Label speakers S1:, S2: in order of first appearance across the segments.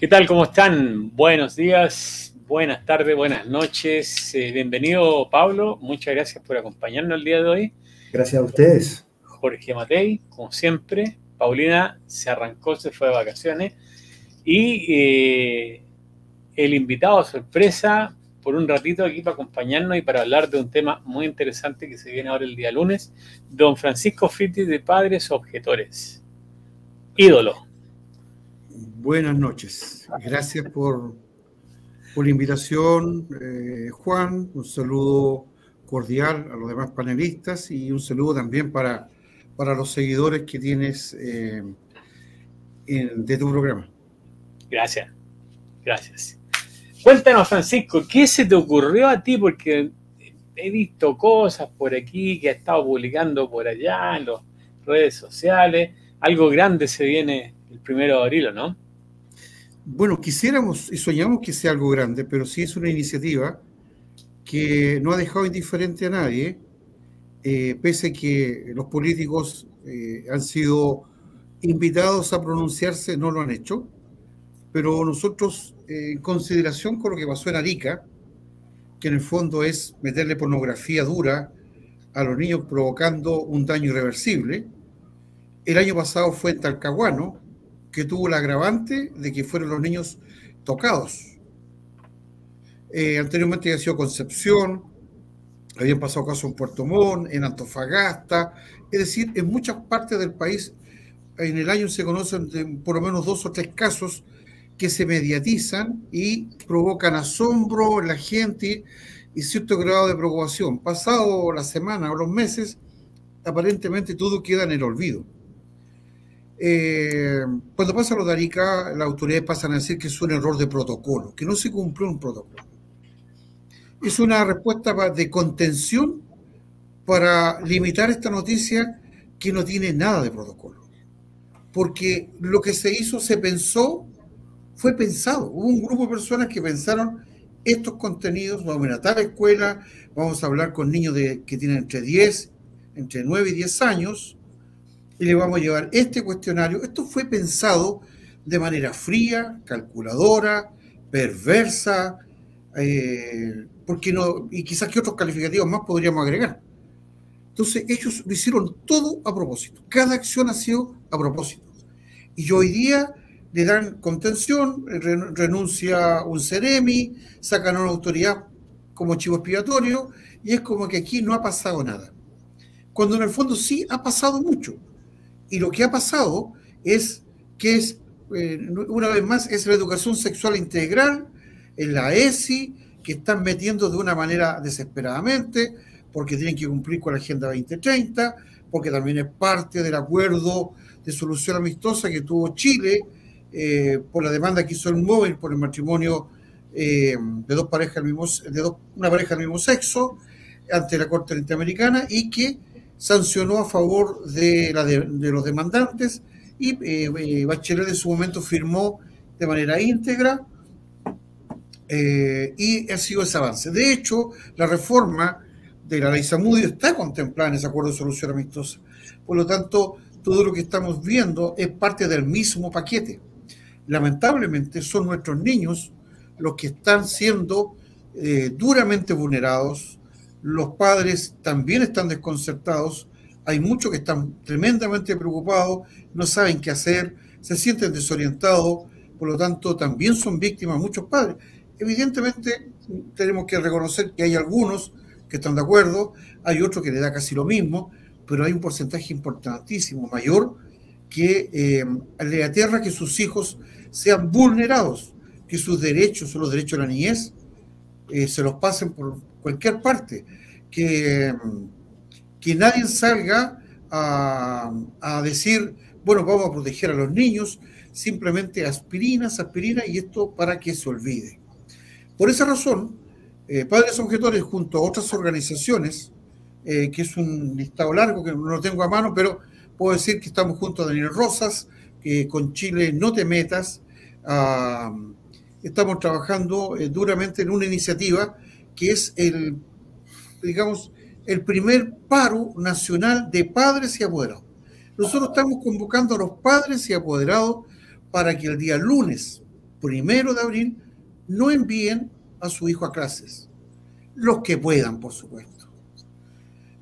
S1: ¿Qué tal? ¿Cómo están? Buenos días, buenas tardes, buenas noches. Bienvenido, Pablo. Muchas gracias por acompañarnos el día de hoy.
S2: Gracias a ustedes.
S1: Jorge Matei, como siempre. Paulina se arrancó, se fue de vacaciones. Y el invitado sorpresa por un ratito aquí para acompañarnos y para hablar de un tema muy interesante que se viene ahora el día lunes. Don Francisco Fiti, de Padres Objetores. Ídolo.
S3: Buenas noches. Gracias por la invitación, Juan. Un saludo cordial a los demás panelistas y un saludo también para los seguidores que tienes de tu programa.
S1: Gracias. Cuéntanos, Francisco, ¿qué se te ocurrió a ti? Porque he visto cosas por aquí que has estado publicando por allá en las redes sociales. Algo grande se viene el 1 de abril, ¿no?
S3: Bueno, quisiéramos y soñamos que sea algo grande, pero sí es una iniciativa que no ha dejado indiferente a nadie, pese a que los políticos han sido invitados a pronunciarse, no lo han hecho, pero nosotros, en consideración con lo que pasó en Arica, que en el fondo es meterle pornografía dura a los niños provocando un daño irreversible, el año pasado fue en Talcahuano, que tuvo el agravante de que fueron los niños tocados. Anteriormente había sido Concepción, habían pasado casos en Puerto Montt, en Antofagasta, es decir, en muchas partes del país en el año se conocen por lo menos 2 o 3 casos que se mediatizan y provocan asombro en la gente y cierto grado de preocupación. Pasado la semana o los meses, aparentemente todo queda en el olvido. Cuando pasa lo de Arica, las autoridades pasan a decir que es un error de protocolo, que no se cumplió un protocolo. Es una respuesta de contención para limitar esta noticia que no tiene nada de protocolo. Porque lo que se hizo, fue pensado. Hubo un grupo de personas que pensaron estos contenidos, vamos a ir a tal escuela, vamos a hablar con niños que tienen entre 9 y 10 años, y le vamos a llevar este cuestionario. Esto fue pensado de manera fría, calculadora, perversa, porque no, y quizás que otros calificativos más podríamos agregar. Entonces ellos lo hicieron todo a propósito. Cada acción ha sido a propósito. Y hoy día le dan contención, renuncia un Ceremi, sacan a una autoridad como chivo expiatorio, y es como que aquí no ha pasado nada. Cuando en el fondo sí ha pasado mucho. Y lo que ha pasado es que una vez más, es la educación sexual integral, en la ESI, que están metiendo de una manera desesperadamente, porque tienen que cumplir con la Agenda 2030, porque también es parte del acuerdo de solución amistosa que tuvo Chile por la demanda que hizo el móvil por el matrimonio de una pareja del mismo sexo ante la Corte Interamericana, y que sancionó a favor de los demandantes, y Bachelet en su momento firmó de manera íntegra, y ha sido ese avance. De hecho, la reforma de la ley Zamudio está contemplada en ese acuerdo de solución amistosa. Por lo tanto, todo lo que estamos viendo es parte del mismo paquete. Lamentablemente son nuestros niños los que están siendo duramente vulnerados. Los padres también están desconcertados, hay muchos que están tremendamente preocupados, no saben qué hacer, se sienten desorientados, por lo tanto también son víctimas muchos padres. Evidentemente tenemos que reconocer que hay algunos que están de acuerdo, hay otros que le da casi lo mismo, pero hay un porcentaje importantísimo, mayor, que le aterra que sus hijos sean vulnerados, que sus derechos, los derechos de la niñez, se los pasen por cualquier parte, que nadie salga a decir, bueno, vamos a proteger a los niños, simplemente aspirinas, y esto para que se olvide. Por esa razón, Padres Objetores, junto a otras organizaciones, que es un listado largo que no lo tengo a mano, pero puedo decir que estamos junto a Daniel Rosas, con Chile No Te Metas, estamos trabajando duramente en una iniciativa que es el primer paro nacional de padres y apoderados. Nosotros estamos convocando a los padres y apoderados para que el día lunes 1 de abril, no envíen a su hijo a clases. Los que puedan, por supuesto.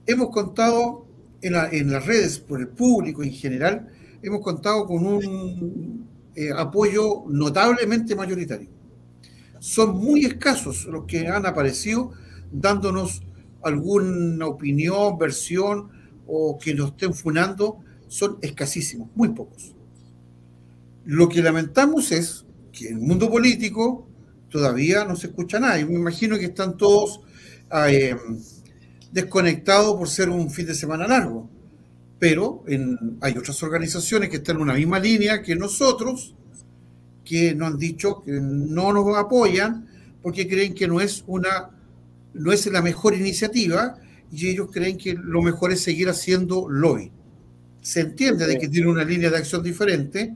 S3: Hemos contado en las redes, por el público en general, hemos contado con un apoyo notablemente mayoritario. Son muy escasos los que han aparecido dándonos alguna opinión, versión o que nos estén funando, son escasísimos, muy pocos. Lo que lamentamos es que en el mundo político todavía no se escucha nada. Yo me imagino que están todos desconectados por ser un fin de semana largo, pero hay otras organizaciones que están en una misma línea que nosotros, que nos han dicho que no nos apoyan porque creen que no es la mejor iniciativa, y ellos creen que lo mejor es seguir haciendo lobby. Se entiende de que tiene una línea de acción diferente,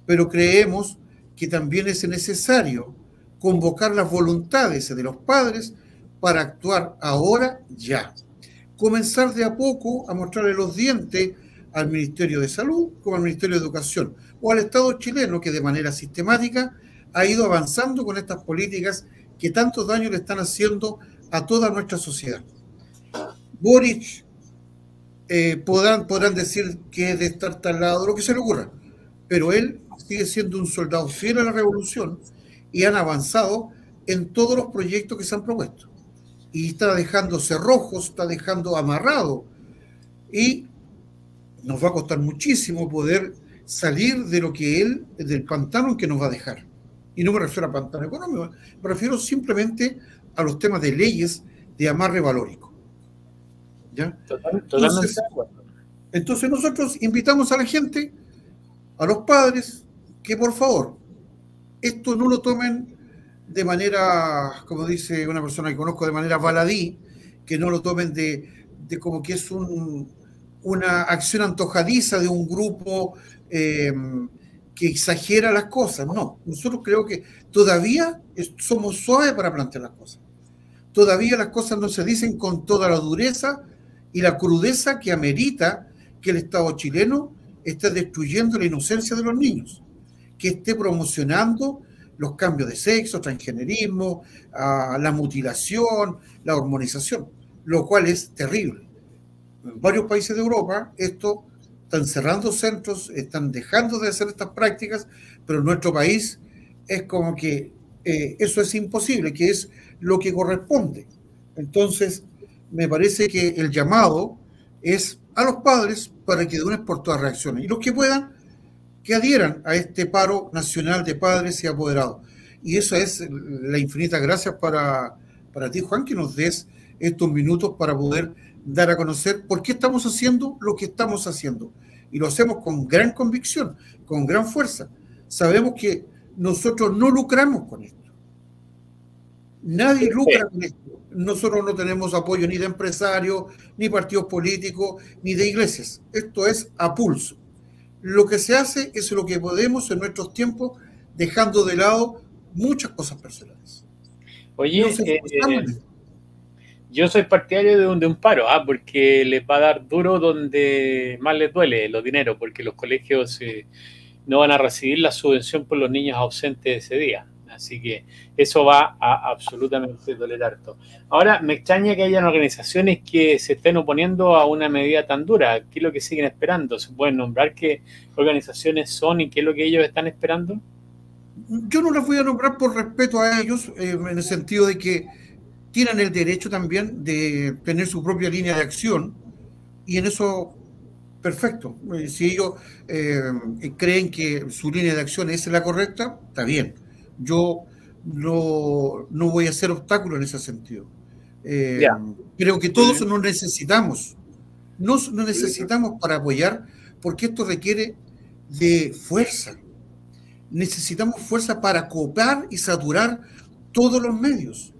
S3: pero creemos que también es necesario convocar las voluntades de los padres para actuar ahora ya. Comenzar de a poco a mostrarle los dientes al Ministerio de Salud como al Ministerio de Educación o al Estado chileno, que de manera sistemática ha ido avanzando con estas políticas que tantos daños le están haciendo a toda nuestra sociedad. Boric podrán decir que es de estar talado, lo que se le ocurra, pero él sigue siendo un soldado fiel a la revolución y han avanzado en todos los proyectos que se han propuesto. Y está dejando cerrojos, está dejando amarrado. Y nos va a costar muchísimo poder salir de del pantano que nos va a dejar. Y no me refiero a pantano económico, me refiero simplemente a los temas de leyes de amarre valórico. ¿Ya? Entonces nosotros invitamos a la gente, a los padres, que por favor, esto no lo tomen de manera, como dice una persona que conozco, de manera baladí, que no lo tomen de como que es una acción antojadiza de un grupo que exagera las cosas. No, nosotros creo que todavía somos suaves para plantear las cosas. Todavía las cosas no se dicen con toda la dureza y la crudeza que amerita que el Estado chileno esté destruyendo la inocencia de los niños, que esté promocionando los cambios de sexo, transgenerismo, la mutilación, la hormonización, lo cual es terrible. En varios países de Europa están cerrando centros, están dejando de hacer estas prácticas, pero en nuestro país es como que eso es imposible, que es lo que corresponde. Entonces, me parece que el llamado es a los padres para que de una vez por todas reaccionen. Y los que puedan, que adhieran a este paro nacional de padres y apoderados. Y eso es la infinita gracias para ti, Juan, que nos des estos minutos para poder dar a conocer por qué estamos haciendo lo que estamos haciendo. Y lo hacemos con gran convicción, con gran fuerza. Sabemos que nosotros no lucramos con esto. Nadie lucra con esto. Nosotros no tenemos apoyo ni de empresarios, ni partidos políticos, ni de iglesias. Esto es a pulso. Lo que se hace es lo que podemos en nuestros tiempos, dejando de lado muchas cosas personales.
S1: Oye, yo soy partidario de un paro, porque les va a dar duro donde más les duele los dineros, porque los colegios no van a recibir la subvención por los niños ausentes ese día. Así que eso va a absolutamente doler harto. Ahora, me extraña que hayan organizaciones que se estén oponiendo a una medida tan dura. ¿Qué es lo que siguen esperando? ¿Se pueden nombrar qué organizaciones son y qué es lo que ellos están esperando?
S3: Yo no las voy a nombrar por respeto a ellos, en el sentido de que tienen el derecho también de tener su propia línea de acción, y en eso, perfecto. Si ellos creen que su línea de acción es la correcta, está bien. Yo no voy a hacer obstáculo en ese sentido. Creo que todos nos necesitamos. Nos necesitamos para apoyar, porque esto requiere de fuerza. Necesitamos fuerza para copar y saturar todos los medios.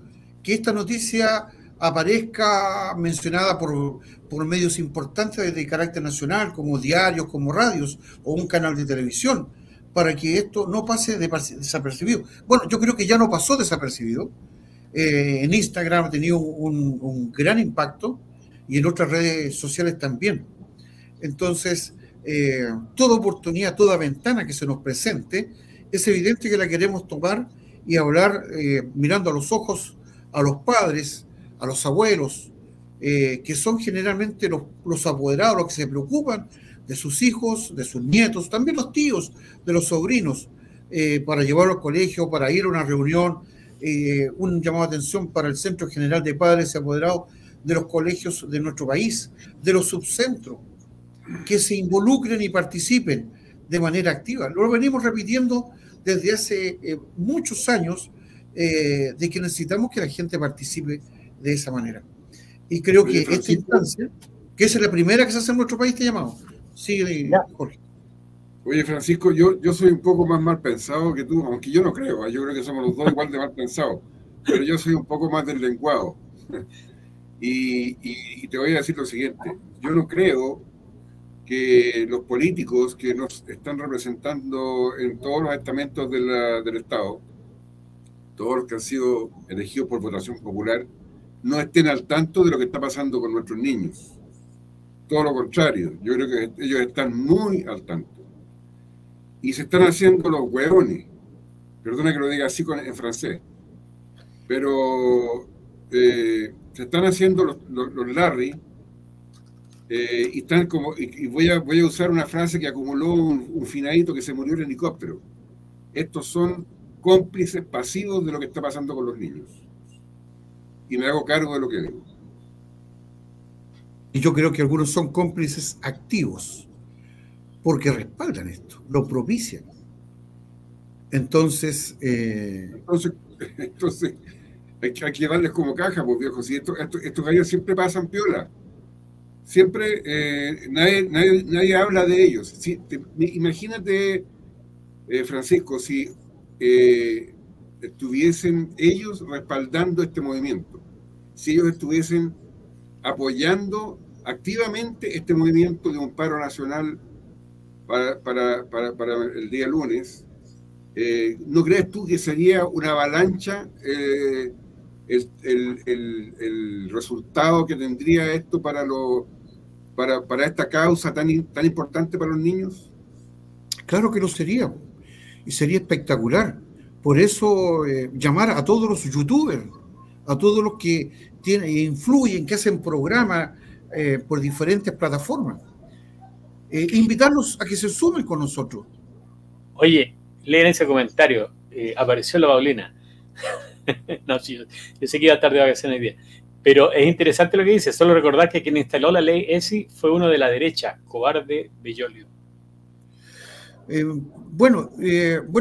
S3: Que esta noticia aparezca mencionada por medios importantes de carácter nacional, como diarios, como radios o un canal de televisión, para que esto no pase desapercibido. Bueno, yo creo que ya no pasó desapercibido. En Instagram ha tenido un gran impacto y en otras redes sociales también. Entonces, toda oportunidad, toda ventana que se nos presente, es evidente que la queremos tomar y hablar mirando a los ojos a los padres, a los abuelos, que son generalmente los apoderados, los que se preocupan de sus hijos, de sus nietos, también los tíos, de los sobrinos, para llevarlos al colegio, para ir a una reunión, un llamado de atención para el Centro General de Padres y Apoderados de los colegios de nuestro país, de los subcentros, que se involucren y participen de manera activa. Lo venimos repitiendo desde hace muchos años, de que necesitamos que la gente participe de esa manera. Y creo que esta instancia, que es la primera que se hace en nuestro país, te llamamos. Sí, Jorge.
S2: Oye, Francisco, yo soy un poco más mal pensado que tú, aunque yo no creo, yo creo que somos los dos igual de mal pensados, pero yo soy un poco más deslenguado. Y te voy a decir lo siguiente, yo no creo que los políticos que nos están representando en todos los estamentos del Estado, todos los que han sido elegidos por votación popular, no estén al tanto de lo que está pasando con nuestros niños. Todo lo contrario, yo creo que ellos están muy al tanto. Y se están haciendo los hueones. Perdona que lo diga así en francés. Pero se están haciendo los Larry, y están como, y voy a usar una frase que acumuló un finadito que se murió en el helicóptero. Estos son cómplices pasivos de lo que está pasando con los niños. Y me hago cargo de lo que digo.
S3: Y yo creo que algunos son cómplices activos, porque respaldan esto, lo propician. Entonces
S2: hay que darles como caja, pues viejo. Si estos gallos siempre pasan piola. Siempre nadie habla de ellos. Si, imagínate, Francisco, si estuviesen ellos respaldando este movimiento, si ellos estuviesen apoyando activamente este movimiento de un paro nacional para el día lunes, ¿no crees tú que sería una avalancha el resultado que tendría esto para esta causa tan importante para los niños?
S3: Claro que lo sería, y sería espectacular. Por eso llamar a todos los youtubers, a todos los que influyen, que hacen programas por diferentes plataformas, invitarlos a que se sumen con nosotros.
S1: Oye, leen ese comentario, apareció la Paulina. No, sí, yo sé que iba a estar de vacaciones hoy día, pero es interesante lo que dice. Solo recordar que quien instaló la ley ESI fue uno de la derecha, Cobarde Bellolio.
S3: Bueno,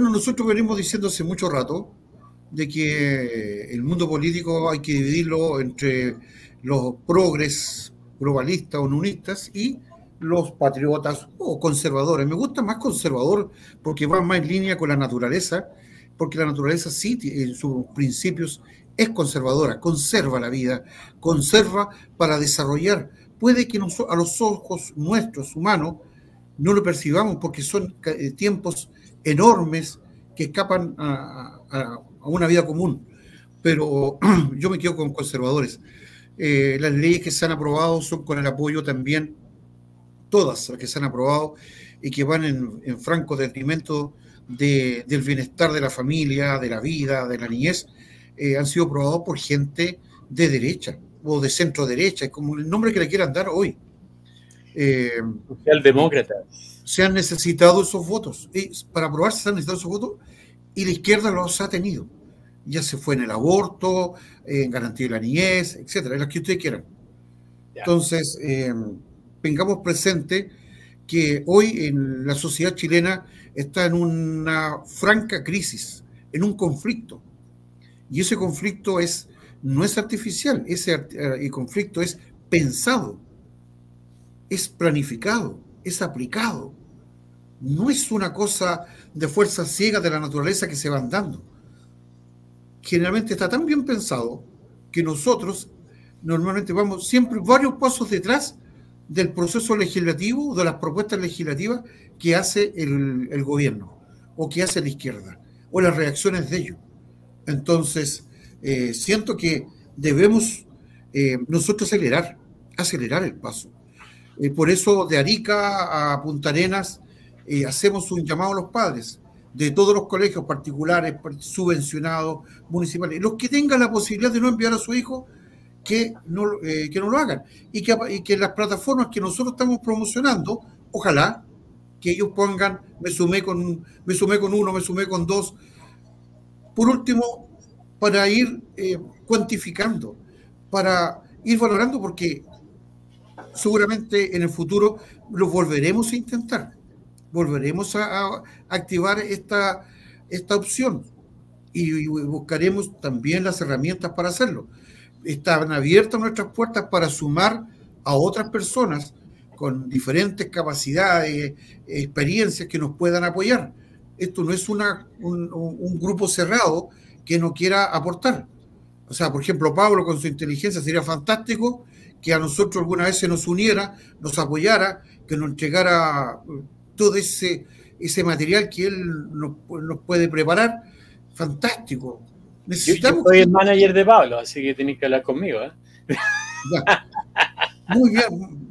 S3: nosotros venimos diciendo hace mucho rato de que el mundo político hay que dividirlo entre los progres, globalistas o nunistas, y los patriotas o conservadores. Me gusta más conservador porque va más en línea con la naturaleza, porque la naturaleza sí, en sus principios, es conservadora, conserva la vida, conserva para desarrollar. Puede que a los ojos nuestros, humanos, no lo percibamos porque son tiempos enormes que escapan a una vida común, pero yo me quedo con conservadores. Las leyes que se han aprobado son con el apoyo también, todas las que se han aprobado y que van en franco detrimento del bienestar de la familia, de la vida, de la niñez, han sido aprobados por gente de derecha o de centro derecha, como el nombre que le quieran dar hoy.
S1: Socialdemócratas.
S3: Se han necesitado esos votos. Para aprobarse se han necesitado esos votos y la izquierda los ha tenido. Ya se fue en el aborto, en garantía de la niñez, etcétera, en las que ustedes quieran. Ya. Entonces, tengamos presente que hoy en la sociedad chilena está en una franca crisis, en un conflicto. Y ese conflicto no es artificial, ese conflicto es pensado, es planificado, es aplicado. No es una cosa de fuerza ciega de la naturaleza que se van dando. Generalmente está tan bien pensado que nosotros normalmente vamos siempre varios pasos detrás del proceso legislativo, de las propuestas legislativas que hace el gobierno o que hace la izquierda o las reacciones de ellos. Entonces, siento que debemos nosotros acelerar el paso. Por eso de Arica a Punta Arenas hacemos un llamado a los padres de todos los colegios particulares, subvencionados, municipales, los que tengan la posibilidad de no enviar a su hijo, que no lo hagan. Y que las plataformas que nosotros estamos promocionando, ojalá que ellos pongan, me sumé con uno, me sumé con dos. Por último, para ir cuantificando, para ir valorando, porque seguramente en el futuro lo volveremos a intentar, volveremos a activar esta opción y buscaremos también las herramientas para hacerlo. Están abiertas nuestras puertas para sumar a otras personas con diferentes capacidades, experiencias que nos puedan apoyar. Esto no es un grupo cerrado que no quiera aportar. O sea, por ejemplo, Pablo con su inteligencia sería fantástico que a nosotros alguna vez se nos uniera, nos apoyara, que nos entregara todo ese material que él nos puede preparar. Fantástico.
S1: Necesitamos. Yo soy el manager de Pablo, así que tenéis que hablar conmigo.
S3: Ya. Muy bien.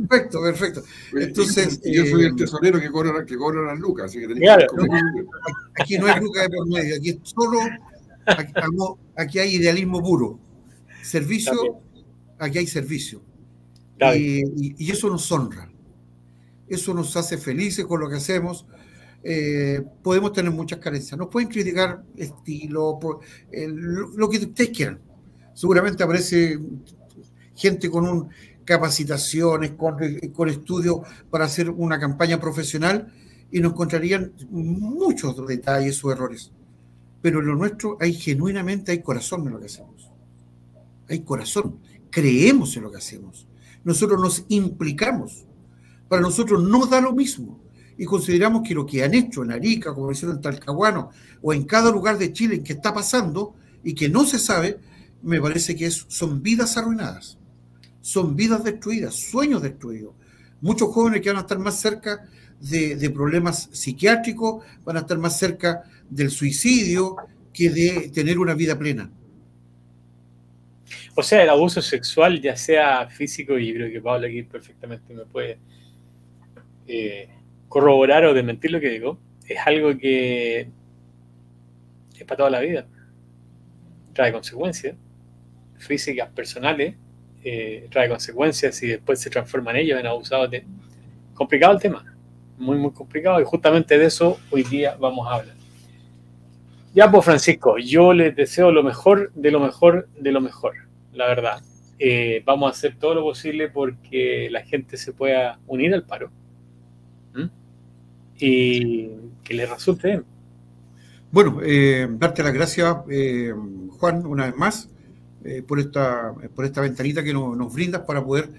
S3: Perfecto. Entonces,
S2: yo soy el tesorero que cobra las lucas, así que tenéis
S1: claro,
S2: que hablar.
S3: Aquí no hay lucas de por medio, aquí es solo, aquí hay idealismo puro. Servicio, aquí hay servicio. Y eso nos honra. Eso nos hace felices con lo que hacemos. Podemos tener muchas carencias. Nos pueden criticar estilo, lo que ustedes quieran. Seguramente aparece gente con capacitaciones, con estudios para hacer una campaña profesional y nos encontrarían muchos detalles o errores. Pero en lo nuestro genuinamente hay corazón en lo que hacemos. Hay corazón. Creemos en lo que hacemos. Nosotros nos implicamos. Para nosotros no da lo mismo. Y consideramos que lo que han hecho en Arica, como hicieron en Talcahuano, o en cada lugar de Chile en que está pasando y que no se sabe, me parece que son vidas arruinadas, son vidas destruidas, sueños destruidos. Muchos jóvenes que van a estar más cerca de problemas psiquiátricos, van a estar más cerca del suicidio que de tener una vida plena.
S1: O sea, el abuso sexual, ya sea físico, y creo que Pablo aquí perfectamente me puede corroborar o desmentir lo que digo, es algo que es para toda la vida. Trae consecuencias físicas, personales, trae consecuencias y después se transforman ellos en abusados. Complicado el tema, muy, muy complicado, y justamente de eso hoy día vamos a hablar. Ya, pues, Francisco, yo les deseo lo mejor, de lo mejor, de lo mejor, la verdad. Vamos a hacer todo lo posible porque la gente se pueda unir al paro. Y que les resulte bien.
S3: Bueno, darte las gracias, Juan, una vez más, por esta ventanita que nos brindas para poder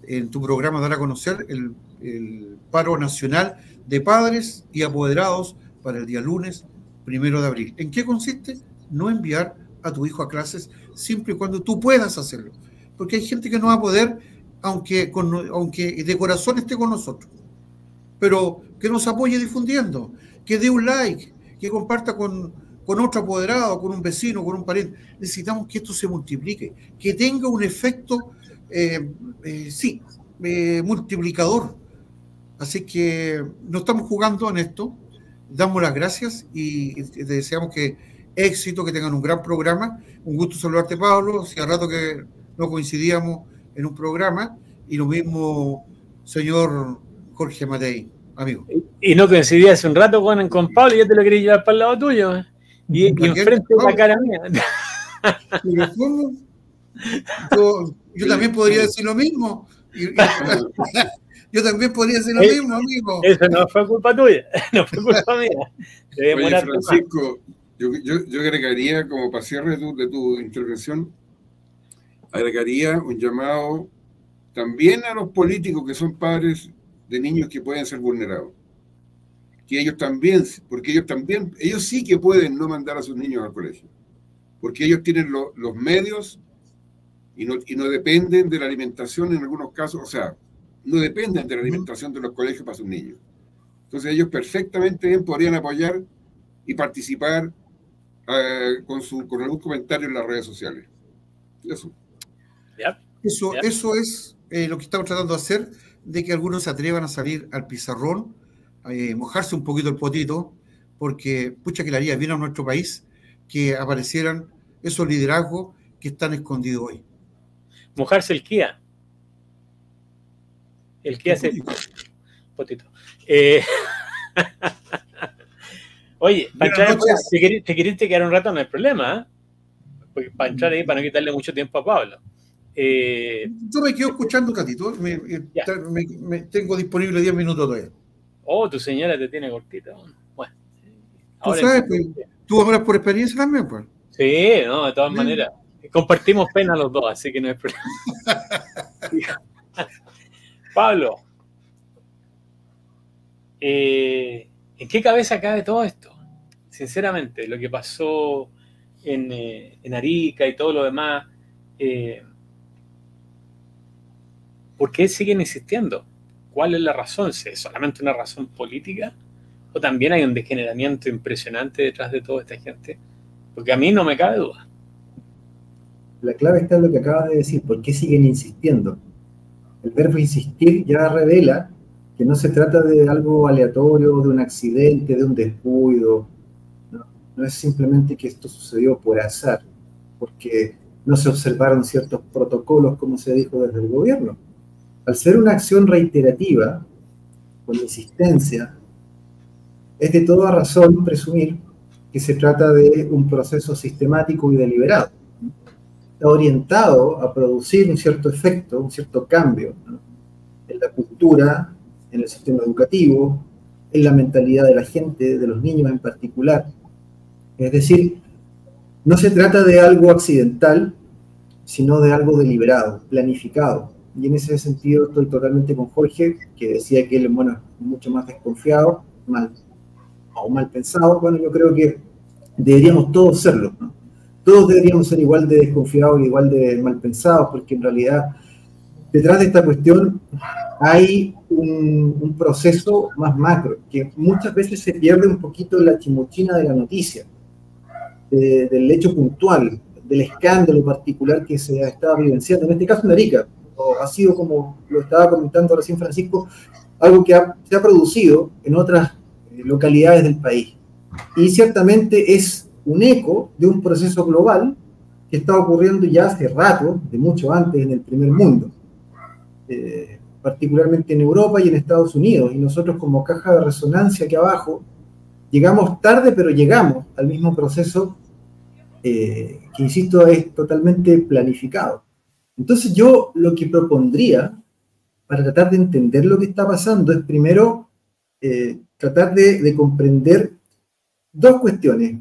S3: en tu programa dar a conocer el paro nacional de padres y apoderados para el día lunes 1 de abril. ¿En qué consiste? No enviar a tu hijo a clases siempre y cuando tú puedas hacerlo. Porque hay gente que no va a poder, aunque de corazón esté con nosotros. Pero que nos apoye difundiendo, que dé un like, que comparta con otro apoderado, con un vecino, con un pariente. Necesitamos que esto se multiplique, que tenga un efecto, multiplicador. Así que no estamos jugando en esto, damos las gracias y deseamos que éxito, que tengan un gran programa. Un gusto saludarte, Pablo. Hacía rato que no coincidíamos en un programa, y lo mismo, señor Jorge Matei, amigo.
S1: Y no coincidí hace un rato con Pablo, y yo te lo quería llevar para el lado tuyo. Y enfrente de la cara mía.
S3: Yo también podría decir lo mismo. Yo también podría decir lo mismo, amigo.
S1: Eso no fue culpa tuya, no fue culpa mía.
S2: Oye, Francisco, yo agregaría, como para cierre de tu intervención, agregaría un llamado también a los políticos que son padres de niños que pueden ser vulnerados. Que ellos también, porque ellos sí que pueden no mandar a sus niños al colegio. Porque ellos tienen los medios y no dependen de la alimentación en algunos casos, o sea, no dependen de la alimentación de los colegios para sus niños. Entonces ellos perfectamente bien podrían apoyar y participar con algún comentario en las redes sociales. Eso.
S3: Eso es lo que estamos tratando de hacer, de que algunos se atrevan a salir al pizarrón, mojarse un poquito el potito, porque pucha que le haría bien a nuestro país que aparecieran esos liderazgos que están escondidos hoy.
S1: Mojarse el Kia. El Kia se... Potito. Oye, para entrar, te querés quedar un rato, no hay problema, ¿eh? Porque para entrar ahí, para no quitarle mucho tiempo a Pablo.
S3: Yo me quedo escuchando un ratito. Tengo disponible 10 minutos todavía.
S1: Oh, tu señora te tiene cortita. Bueno.
S3: Tú sabes, pues, tú hablas por experiencia también, pues.
S1: Sí, no, de todas maneras. Compartimos pena los dos, así que no hay problema. Pablo, ¿en qué cabeza cabe todo esto? Sinceramente, lo que pasó en Arica y todo lo demás, ¿por qué siguen insistiendo? ¿Cuál es la razón? ¿Es solamente una razón política? ¿O también hay un degeneramiento impresionante detrás de toda esta gente? Porque a mí no me cabe duda.
S4: La clave está en lo que acabas de decir. ¿Por qué siguen insistiendo? El verbo insistir ya revela que no se trata de algo aleatorio, de un accidente, de un descuido. No es simplemente que esto sucedió por azar, porque no se observaron ciertos protocolos, como se dijo desde el gobierno. Al ser una acción reiterativa, con insistencia, es de toda razón presumir que se trata de un proceso sistemático y deliberado. Está orientado a producir un cierto efecto, un cierto cambio, ¿no?, en la cultura, en el sistema educativo, en la mentalidad de la gente, de los niños en particular. Es decir, no se trata de algo accidental, sino de algo deliberado, planificado. Y en ese sentido estoy totalmente con Jorge, que decía que él, bueno, es mucho más desconfiado, mal pensado. Bueno, yo creo que deberíamos todos serlo, ¿no? Todos deberíamos ser igual de desconfiados y igual de mal pensados, porque en realidad detrás de esta cuestión hay un proceso más macro, que muchas veces se pierde un poquito en la chimuchina de la noticia, del hecho puntual, del escándalo particular que se estaba vivenciando, en este caso en Arica. Ha sido, como lo estaba comentando recién Francisco, algo que se ha producido en otras localidades del país. Y ciertamente es un eco de un proceso global que está ocurriendo ya hace rato, de mucho antes, en el primer mundo, particularmente en Europa y en Estados Unidos. Y nosotros, como caja de resonancia aquí abajo, llegamos tarde, pero llegamos al mismo proceso que, insisto, es totalmente planificado. Entonces yo lo que propondría, para tratar de entender lo que está pasando, es primero tratar de comprender dos cuestiones.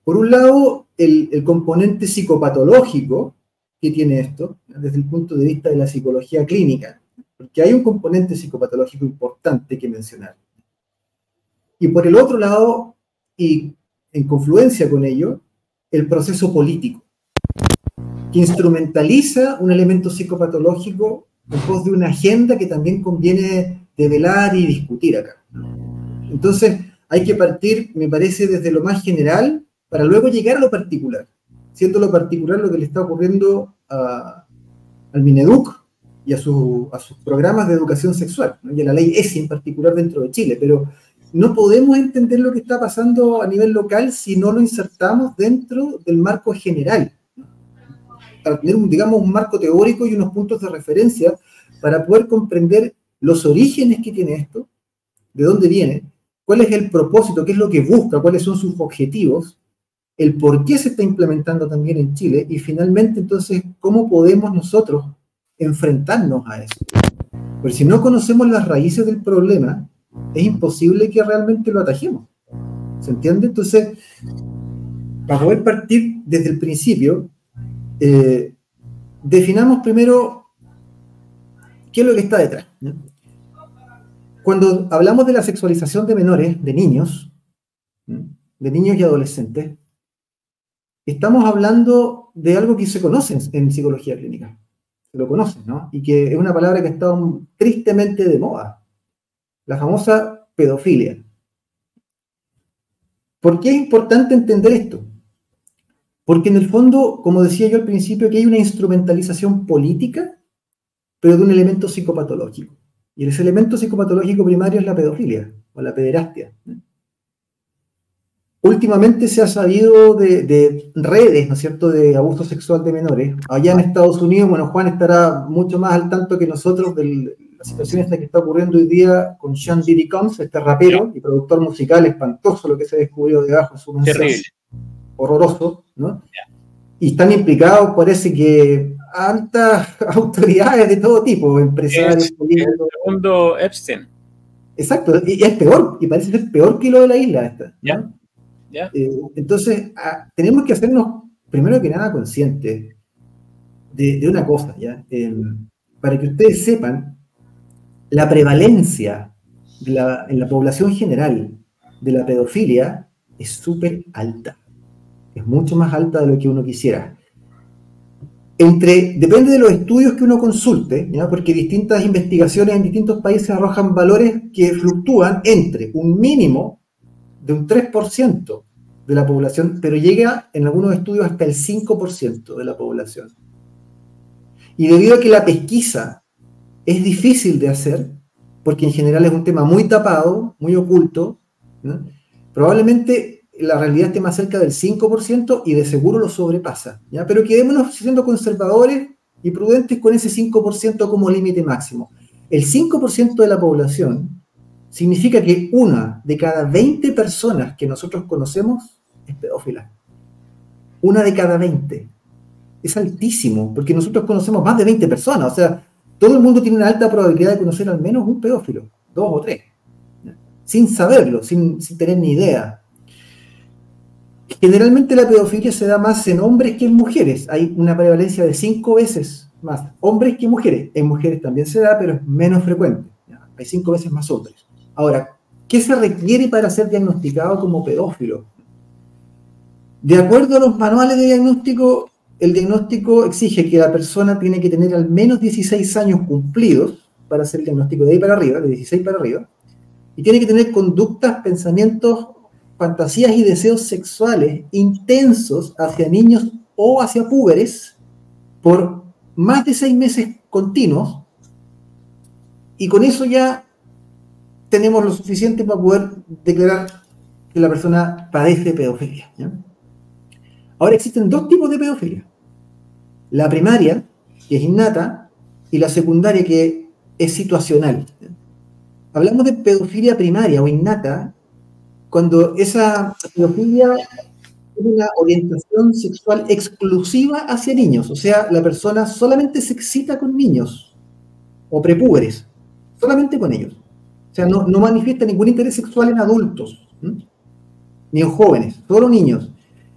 S4: Por un lado, el componente psicopatológico que tiene esto, desde el punto de vista de la psicología clínica, porque hay un componente psicopatológico importante que mencionar. Y por el otro lado, y en confluencia con ello, el proceso político, que instrumentaliza un elemento psicopatológico en pos de una agenda que también conviene develar y discutir acá. Entonces, hay que partir, me parece, desde lo más general para luego llegar a lo particular, siendo lo particular lo que le está ocurriendo al Mineduc y a sus programas de educación sexual, ¿no?, y a la ley ESI en particular dentro de Chile. Pero no podemos entender lo que está pasando a nivel local si no lo insertamos dentro del marco general, para tener, digamos, un marco teórico y unos puntos de referencia para poder comprender los orígenes que tiene esto, de dónde viene, cuál es el propósito, qué es lo que busca, cuáles son sus objetivos, el por qué se está implementando también en Chile, y finalmente, entonces, cómo podemos nosotros enfrentarnos a eso. Porque si no conocemos las raíces del problema, es imposible que realmente lo atajemos. ¿Se entiende? Entonces, para poder partir desde el principio, definamos primero qué es lo que está detrás, ¿no? Cuando hablamos de la sexualización de menores, de niños y adolescentes, estamos hablando de algo que se conoce en psicología clínica. Se lo conocen, ¿no? Y que es una palabra que ha estado tristemente de moda. La famosa pedofilia. ¿Por qué es importante entender esto? Porque en el fondo, como decía yo al principio, que hay una instrumentalización política, pero de un elemento psicopatológico. Y ese elemento psicopatológico primario es la pedofilia, o la pederastia, ¿no? últimamente se ha sabido de redes, ¿no es cierto?, de abuso sexual de menores. Allá en Estados Unidos, bueno, Juan estará mucho más al tanto que nosotros de la situación esta que está ocurriendo hoy día con Sean Diddy Combs, este rapero y productor musical espantoso, lo que se descubrió debajo de su mensaje.
S1: Terrible.
S4: Horroroso, ¿no? Y están implicados, parece que, altas autoridades de todo tipo, empresarios, políticos.
S1: El segundo Epstein.
S4: Exacto, y es peor, y parece ser peor que lo de la isla esta, ¿no?
S1: ¿Ya?
S4: Entonces, tenemos que hacernos, primero que nada, conscientes de una cosa, ¿ya? Para que ustedes sepan, la prevalencia en la población general de la pedofilia es súper alta. Es mucho más alta de lo que uno quisiera. Depende de los estudios que uno consulte, ¿ya? Porque distintas investigaciones en distintos países arrojan valores que fluctúan entre un mínimo de un 3% de la población, pero llega en algunos estudios hasta el 5% de la población. Y debido a que la pesquisa es difícil de hacer, porque en general es un tema muy tapado, muy oculto, ¿no? Probablemente la realidad esté más cerca del 5% y de seguro lo sobrepasa, ¿ya? Pero quedémonos siendo conservadores y prudentes con ese 5% como límite máximo. El 5% de la población significa que una de cada 20 personas que nosotros conocemos es pedófila. Una de cada 20. Es altísimo, porque nosotros conocemos más de 20 personas, o sea, todo el mundo tiene una alta probabilidad de conocer al menos un pedófilo, 2 o 3, sin saberlo, sin tener ni idea. Generalmente la pedofilia se da más en hombres que en mujeres. Hay una prevalencia de 5 veces más hombres que mujeres. En mujeres también se da, pero es menos frecuente. Hay 5 veces más hombres. Ahora, ¿qué se requiere para ser diagnosticado como pedófilo? De acuerdo a los manuales de diagnóstico, el diagnóstico exige que la persona tiene que tener al menos 16 años cumplidos para hacer el diagnóstico, de ahí para arriba, de 16 para arriba, y tiene que tener conductas, pensamientos, fantasías y deseos sexuales intensos hacia niños o hacia púberes por más de 6 meses continuos, y con eso ya tenemos lo suficiente para poder declarar que la persona padece pedofilia, ¿ya? Ahora existen 2 tipos de pedofilia. La primaria, que es innata, y la secundaria, que es situacional. Hablamos de pedofilia primaria o innata cuando esa pedofilia es una orientación sexual exclusiva hacia niños, o sea, la persona solamente se excita con niños o prepúberes, solamente con ellos. O sea, no manifiesta ningún interés sexual en adultos, ni en jóvenes, solo niños.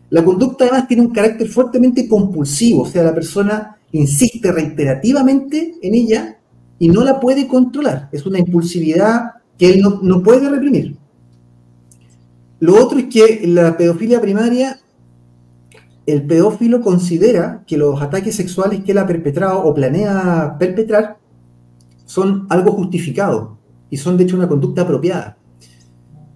S4: La conducta además tiene un carácter fuertemente compulsivo, o sea, la persona insiste reiterativamente en ella y no la puede controlar. Es una impulsividad que él no puede reprimir. Lo otro es que en la pedofilia primaria, el pedófilo considera que los ataques sexuales que él ha perpetrado o planea perpetrar son algo justificado y son de hecho una conducta apropiada.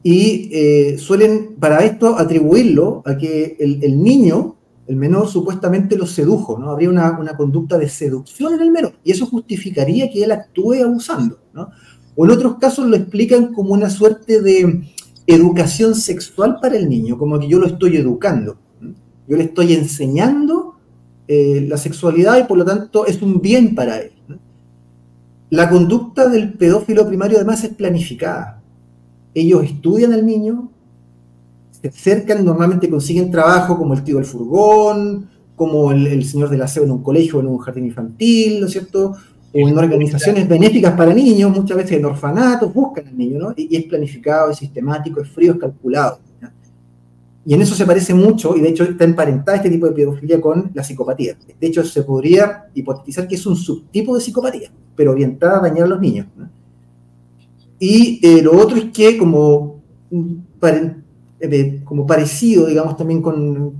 S4: Y suelen para esto atribuirlo a que el niño, el menor, supuestamente lo sedujo, ¿no? Habría una conducta de seducción en el menor, y eso justificaría que él actúe abusando, ¿no? O en otros casos lo explican como una suerte de educación sexual para el niño, como que yo lo estoy educando, ¿no? Yo le estoy enseñando la sexualidad y por lo tanto es un bien para él, ¿no? La conducta del pedófilo primario además es planificada. Ellos estudian al niño, se acercan, normalmente consiguen trabajo como el tío del furgón, como el señor del aseo en un colegio o en un jardín infantil, ¿no es cierto? O en organizaciones benéficas para niños, muchas veces en orfanatos, buscan al niño, ¿no? Y es planificado, es sistemático, es frío, es calculado, ¿no? Y en eso se parece mucho, y de hecho está emparentada este tipo de pedofilia con la psicopatía. De hecho, se podría hipotetizar que es un subtipo de psicopatía, pero orientada a dañar a los niños, ¿no? Y lo otro es que como parecido, digamos, también con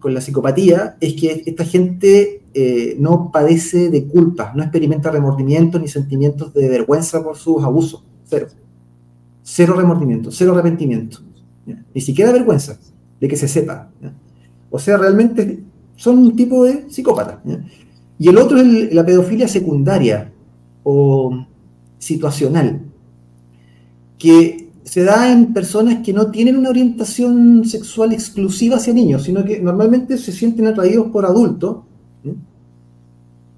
S4: la psicopatía, es que esta gente no padece de culpa, no experimenta remordimientos ni sentimientos de vergüenza por sus abusos. Cero remordimiento, cero arrepentimiento, ¿ya? Ni siquiera vergüenza de que se sepa, ¿ya? O sea, realmente son un tipo de psicópata, ¿ya? Y el otro es la pedofilia secundaria o situacional, que se da en personas que no tienen una orientación sexual exclusiva hacia niños, sino que normalmente se sienten atraídos por adultos, ¿sí?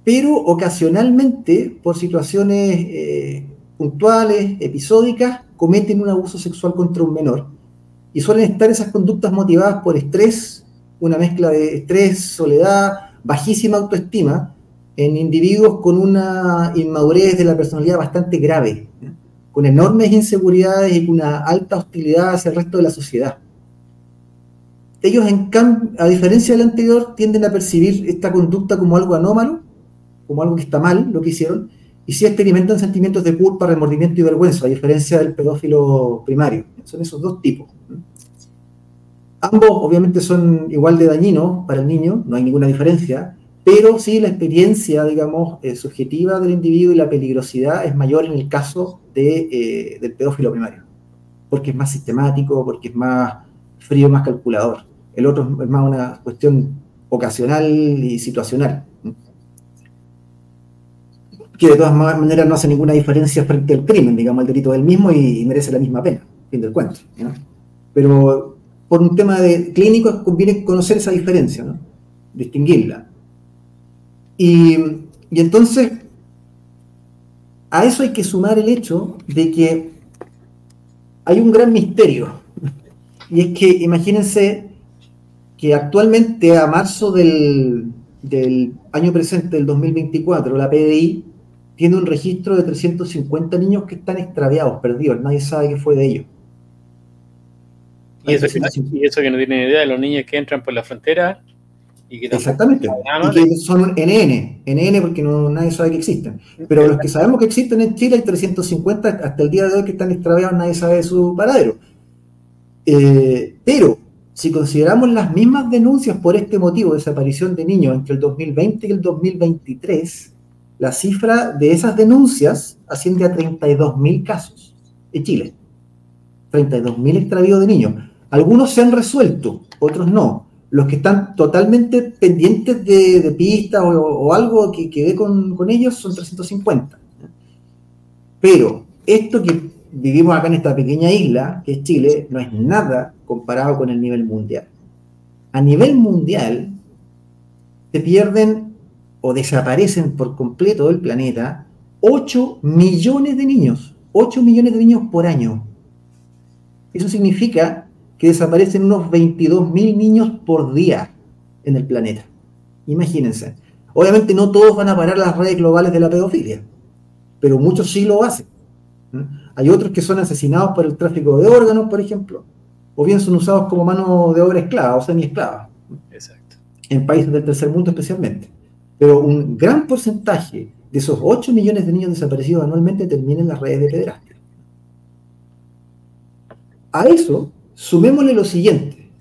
S4: Pero ocasionalmente, por situaciones puntuales, episódicas, cometen un abuso sexual contra un menor. Y suelen estar esas conductas motivadas por estrés, una mezcla de estrés, soledad, bajísima autoestima, en individuos con una inmadurez de la personalidad bastante grave, ¿sí? Con enormes inseguridades y con una alta hostilidad hacia el resto de la sociedad. Ellos, en cambio, a diferencia del anterior, tienden a percibir esta conducta como algo anómalo, como algo que está mal, lo que hicieron, y sí experimentan sentimientos de culpa, remordimiento y vergüenza, a diferencia del pedófilo primario. Son esos dos tipos. Ambos, obviamente, son igual de dañinos para el niño, no hay ninguna diferencia, pero sí la experiencia, digamos, subjetiva del individuo y la peligrosidad es mayor en el caso del pedófilo primario, porque es más sistemático, porque es más frío, más calculador. El otro es más una cuestión ocasional y situacional, que de todas maneras no hace ninguna diferencia frente al crimen, digamos, el delito es el mismo y merece la misma pena, fin del cuento, ¿no? Pero por un tema de clínico conviene conocer esa diferencia, ¿no? Distinguirla. Y entonces, a eso hay que sumar el hecho de que hay un gran misterio, y es que imagínense que actualmente a marzo del año presente, del 2024, la PDI tiene un registro de 350 niños que están extraviados, perdidos, nadie sabe qué fue de ellos.
S1: Y eso que no tienen idea de los niños que entran por la frontera y que
S4: exactamente, y que son NN porque nadie sabe que existen. Pero los que sabemos que existen en Chile hay 350 hasta el día de hoy que están extraviados, nadie sabe de su paradero. Pero si consideramos las mismas denuncias por este motivo de desaparición de niños entre el 2020 y el 2023, la cifra de esas denuncias asciende a 32.000 casos en Chile. 32.000 extravíos de niños. Algunos se han resuelto, otros no. Los que están totalmente pendientes de pistas o algo que quede con ellos son 350. Pero esto que vivimos acá en esta pequeña isla, que es Chile, no es nada comparado con el nivel mundial. A nivel mundial, se pierden o desaparecen por completo del planeta 8 millones de niños. 8 millones de niños por año. Eso significa que desaparecen unos 22.000 niños por día en el planeta. Imagínense. Obviamente no todos van a parar las redes globales de la pedofilia, pero muchos sí lo hacen. Hay otros que son asesinados por el tráfico de órganos, por ejemplo, o bien son usados como mano de obra esclava o semi-esclava. Exacto. En países del tercer mundo especialmente. Pero un gran porcentaje de esos 8 millones de niños desaparecidos anualmente terminan en las redes de pederastia. A eso, sumémosle lo siguiente.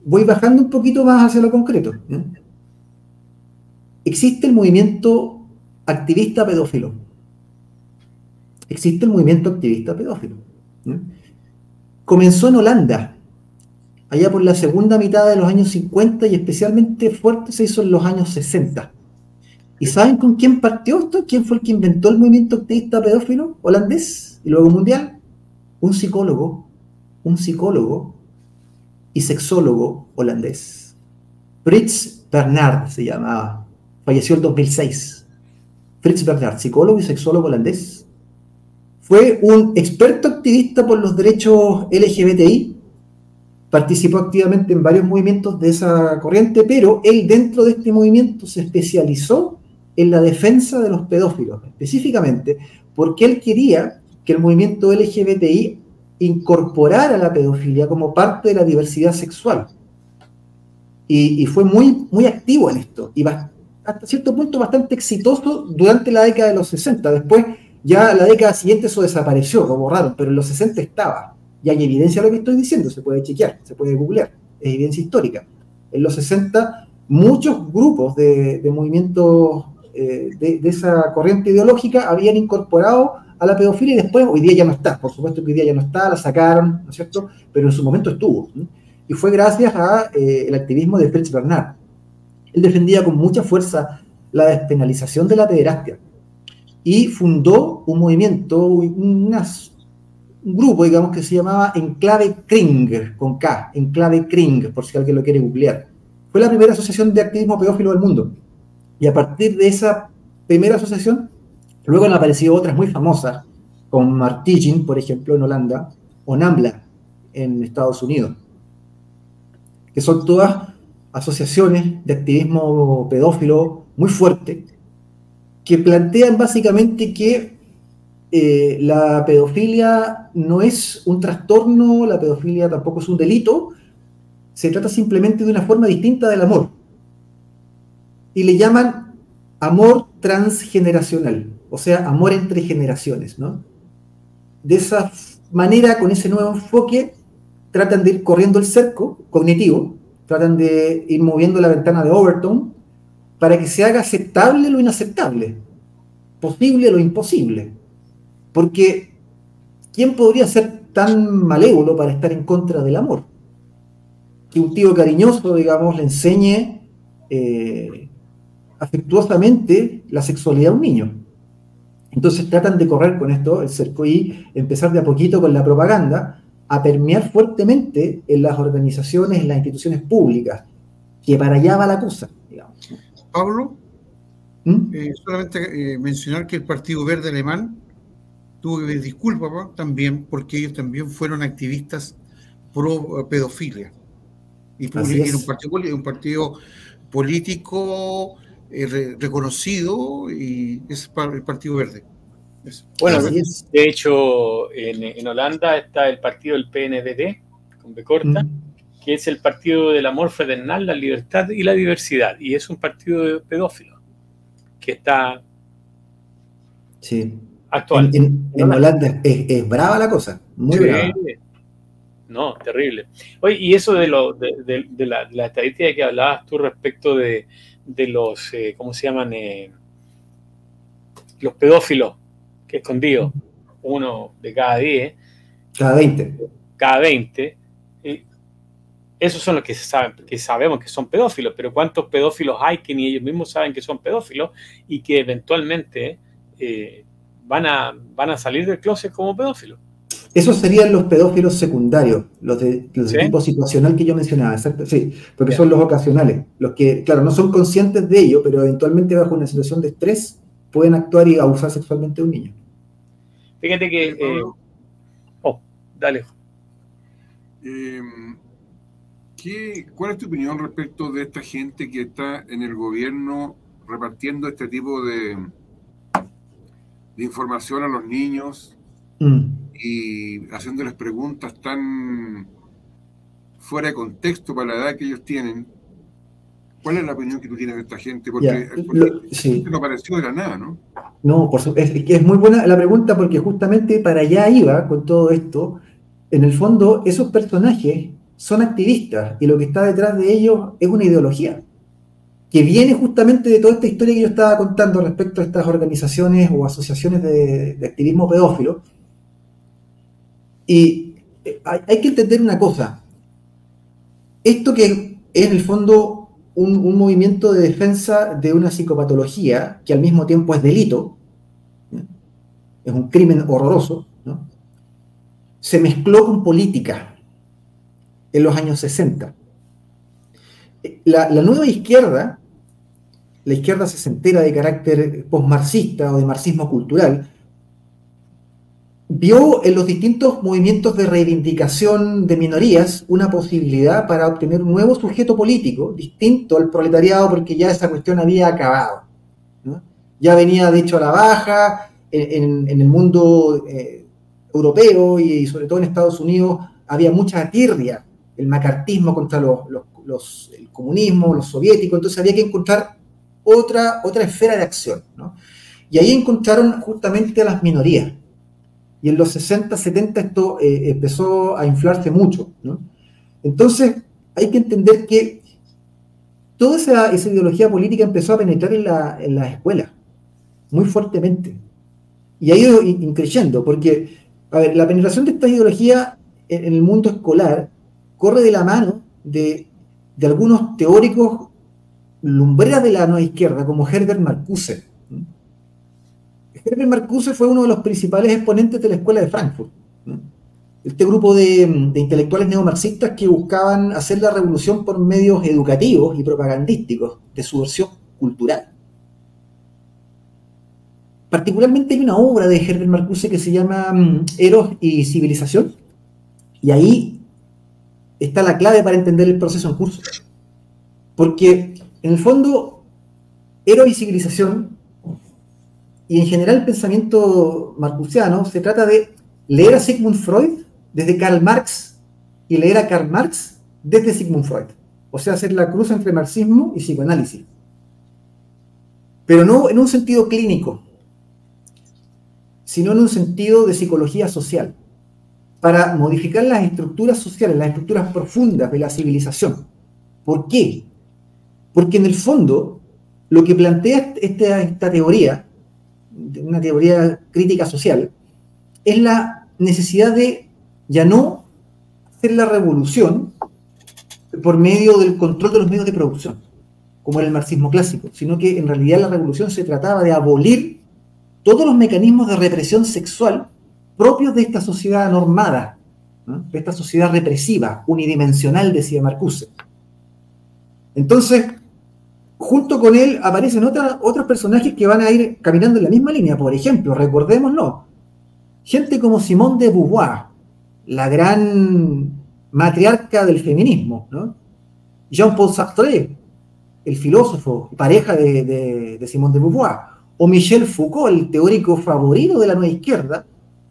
S4: Voy bajando un poquito más hacia lo concreto, ¿no? Existe el movimiento activista pedófilo. Existe el movimiento activista pedófilo, ¿no? Comenzó en Holanda, allá por la segunda mitad de los años 50 y especialmente fuerte se hizo en los años 60. ¿Y saben con quién partió esto? ¿Quién fue el que inventó el movimiento activista pedófilo holandés y luego mundial? Un psicólogo y sexólogo holandés. Frits Bernhard se llamaba, falleció en 2006. Frits Bernhard, psicólogo y sexólogo holandés. Fue un experto activista por los derechos LGBTI, participó activamente en varios movimientos de esa corriente, pero él dentro de este movimiento se especializó en la defensa de los pedófilos, específicamente porque él quería que el movimiento LGBTI incorporar a la pedofilia como parte de la diversidad sexual. Y fue muy activo en esto, y hasta cierto punto bastante exitoso durante la década de los 60. Después, ya la década siguiente eso desapareció, lo borraron, pero en los 60 estaba. Y hay evidencia de lo que estoy diciendo, se puede chequear, se puede googlear, es evidencia histórica. En los 60, muchos grupos de movimientos de esa corriente ideológica habían incorporado a la pedofilia y después, hoy día ya no está, por supuesto que hoy día ya no está, la sacaron, ¿no es cierto? Pero en su momento estuvo, ¿no? Y fue gracias a el activismo de Frits Bernhard. Él defendía con mucha fuerza la despenalización de la pederastia y fundó un movimiento, un grupo, digamos, que se llamaba Enclave Kring, con K, Enclave Kring, por si alguien lo quiere googlear. Fue la primera asociación de activismo pedófilo del mundo. Y a partir de esa primera asociación, luego han aparecido otras muy famosas, como Martigin, por ejemplo, en Holanda, o NAMBLA, en Estados Unidos, que son todas asociaciones de activismo pedófilo muy fuertes, que plantean básicamente que la pedofilia no es un trastorno, la pedofilia tampoco es un delito, se trata simplemente de una forma distinta del amor. Y le llaman amor transgeneracional, o sea, amor entre generaciones, ¿no? De esa manera, con ese nuevo enfoque, tratan de ir corriendo el cerco cognitivo, tratan de ir moviendo la ventana de Overton para que se haga aceptable lo inaceptable, posible lo imposible. Porque, ¿quién podría ser tan malévolo para estar en contra del amor? Que un tío cariñoso, digamos, le enseñe afectuosamente la sexualidad a un niño. Entonces tratan de correr con esto el cerco y empezar de a poquito con la propaganda a permear fuertemente en las organizaciones, en las instituciones públicas, que para allá va la cosa, digamos.
S3: Pablo, solamente mencionar que el Partido Verde Alemán tuvo que pedir disculpas también, porque ellos también fueron activistas pro pedofilia. Y era un partido político reconocido, y es el Partido Verde.
S1: Bueno, de hecho, en Holanda está el partido del PNVD, con B corta, que es el partido del amor fraternal, la libertad y la diversidad, y es un partido pedófilo que está actual.
S4: En Holanda es brava la cosa, muy brava.
S1: No, terrible. Oye, y eso de la estadística que hablabas tú respecto de los, ¿cómo se llaman? Los pedófilos que escondidos, uno de cada 10.
S4: Cada 20.
S1: Cada 20. Esos son los que sabemos que son pedófilos, pero ¿cuántos pedófilos hay que ni ellos mismos saben que son pedófilos y que eventualmente van a salir del closet como pedófilos?
S4: Esos serían los pedófilos secundarios, los de tipo situacional que yo mencionaba, exacto, sí, porque son los ocasionales, los que, claro, no son conscientes de ello, pero eventualmente bajo una situación de estrés pueden actuar y abusar sexualmente de un niño.
S1: Fíjate que... dale.
S2: ¿Cuál es tu opinión respecto de esta gente que está en el gobierno repartiendo este tipo de información a los niños y haciéndoles preguntas tan fuera de contexto para la edad que ellos tienen? ¿Cuál es la opinión que tú tienes de esta gente? Porque no apareció de la nada, ¿no?
S4: No, es muy buena la pregunta, porque justamente para allá iba con todo esto. En el fondo, esos personajes son activistas y lo que está detrás de ellos es una ideología que viene justamente de toda esta historia que yo estaba contando respecto a estas organizaciones o asociaciones de activismo pedófilo. Y hay que entender una cosa. Esto que es en el fondo un movimiento de defensa de una psicopatología que al mismo tiempo es delito, ¿no? Es un crimen horroroso, ¿no? Se mezcló con política en los años 60. La nueva izquierda, la izquierda sesentera de carácter postmarxista o de marxismo cultural, vio en los distintos movimientos de reivindicación de minorías una posibilidad para obtener un nuevo sujeto político distinto al proletariado, porque ya esa cuestión había acabado, ¿no? Ya venía de hecho a la baja en el mundo europeo y sobre todo en Estados Unidos había mucha tirria, el macartismo contra el comunismo, los soviéticos, entonces había que encontrar otra esfera de acción, ¿no? Y ahí encontraron justamente a las minorías. Y en los 60, 70 esto empezó a inflarse mucho, ¿no? Entonces hay que entender que toda esa ideología política empezó a penetrar en las escuelas muy fuertemente. Y ha ido increciendo, porque, a ver, la penetración de esta ideología en el mundo escolar corre de la mano de algunos teóricos lumbreras de la nueva izquierda, como Herbert Marcuse. Herbert Marcuse fue uno de los principales exponentes de la escuela de Frankfurt. Este grupo de intelectuales neomarxistas que buscaban hacer la revolución por medios educativos y propagandísticos de su versión cultural. Particularmente hay una obra de Herbert Marcuse que se llama Eros y civilización, y ahí está la clave para entender el proceso en curso. Porque, en el fondo, Eros y civilización, y en general el pensamiento marcusiano, se trata de leer a Sigmund Freud desde Karl Marx y leer a Karl Marx desde Sigmund Freud. O sea, hacer la cruz entre marxismo y psicoanálisis. Pero no en un sentido clínico, sino en un sentido de psicología social, para modificar las estructuras sociales, las estructuras profundas de la civilización. ¿Por qué? Porque en el fondo, lo que plantea esta teoría, una teoría crítica social, es la necesidad de ya no hacer la revolución por medio del control de los medios de producción, como era el marxismo clásico, sino que en realidad la revolución se trataba de abolir todos los mecanismos de represión sexual propios de esta sociedad normada, ¿no? De esta sociedad represiva, unidimensional, decía Marcuse. Entonces, junto con él aparecen otros personajes que van a ir caminando en la misma línea. Por ejemplo, recordémoslo, gente como Simone de Beauvoir, la gran matriarca del feminismo, ¿no? Jean-Paul Sartre, el filósofo, pareja de Simone de Beauvoir, o Michel Foucault, el teórico favorito de la nueva izquierda,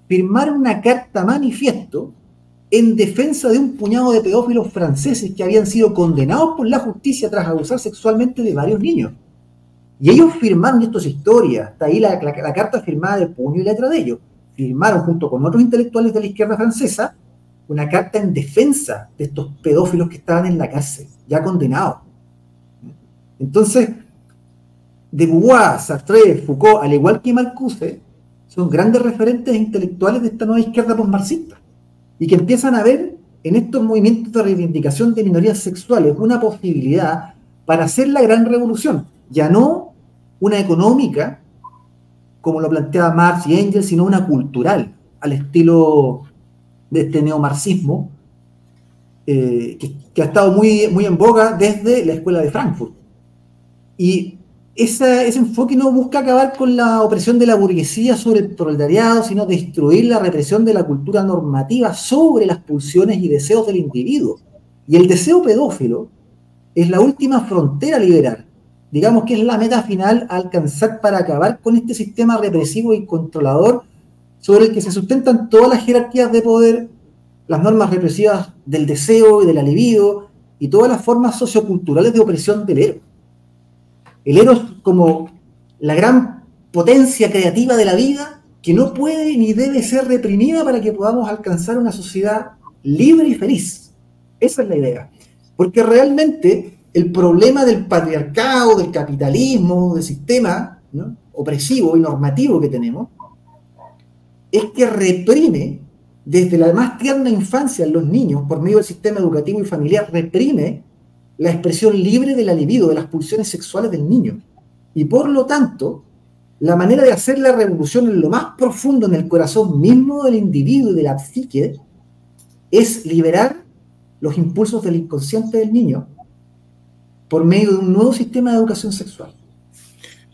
S4: firmaron una carta manifiesto en defensa de un puñado de pedófilos franceses que habían sido condenados por la justicia tras abusar sexualmente de varios niños. Y ellos firmaron, y esto es historia, está ahí la carta firmada de puño y letra de ellos, firmaron junto con otros intelectuales de la izquierda francesa una carta en defensa de estos pedófilos que estaban en la cárcel, ya condenados. Entonces, de Beauvoir, Sartre, Foucault, al igual que Marcuse, son grandes referentes intelectuales de esta nueva izquierda postmarxista, y que empiezan a ver en estos movimientos de reivindicación de minorías sexuales una posibilidad para hacer la gran revolución, ya no una económica, como lo planteaba Marx y Engels, sino una cultural, al estilo de este neomarxismo, que ha estado muy en boga desde la escuela de Frankfurt. Y ese enfoque no busca acabar con la opresión de la burguesía sobre el proletariado, sino destruir la represión de la cultura normativa sobre las pulsiones y deseos del individuo. Y el deseo pedófilo es la última frontera a liberar. Digamos que es la meta final a alcanzar para acabar con este sistema represivo y controlador sobre el que se sustentan todas las jerarquías de poder, las normas represivas del deseo y de la libido, y todas las formas socioculturales de opresión del eros. El eros como la gran potencia creativa de la vida que no puede ni debe ser reprimida para que podamos alcanzar una sociedad libre y feliz. Esa es la idea. Porque realmente el problema del patriarcado, del capitalismo, del sistema, ¿no?, opresivo y normativo que tenemos, es que reprime desde la más tierna infancia en los niños, por medio del sistema educativo y familiar, reprime la expresión libre de la libido, de las pulsiones sexuales del niño. Y por lo tanto, la manera de hacer la revolución en lo más profundo, en el corazón mismo del individuo y de la psique, es liberar los impulsos del inconsciente del niño por medio de un nuevo sistema de educación sexual.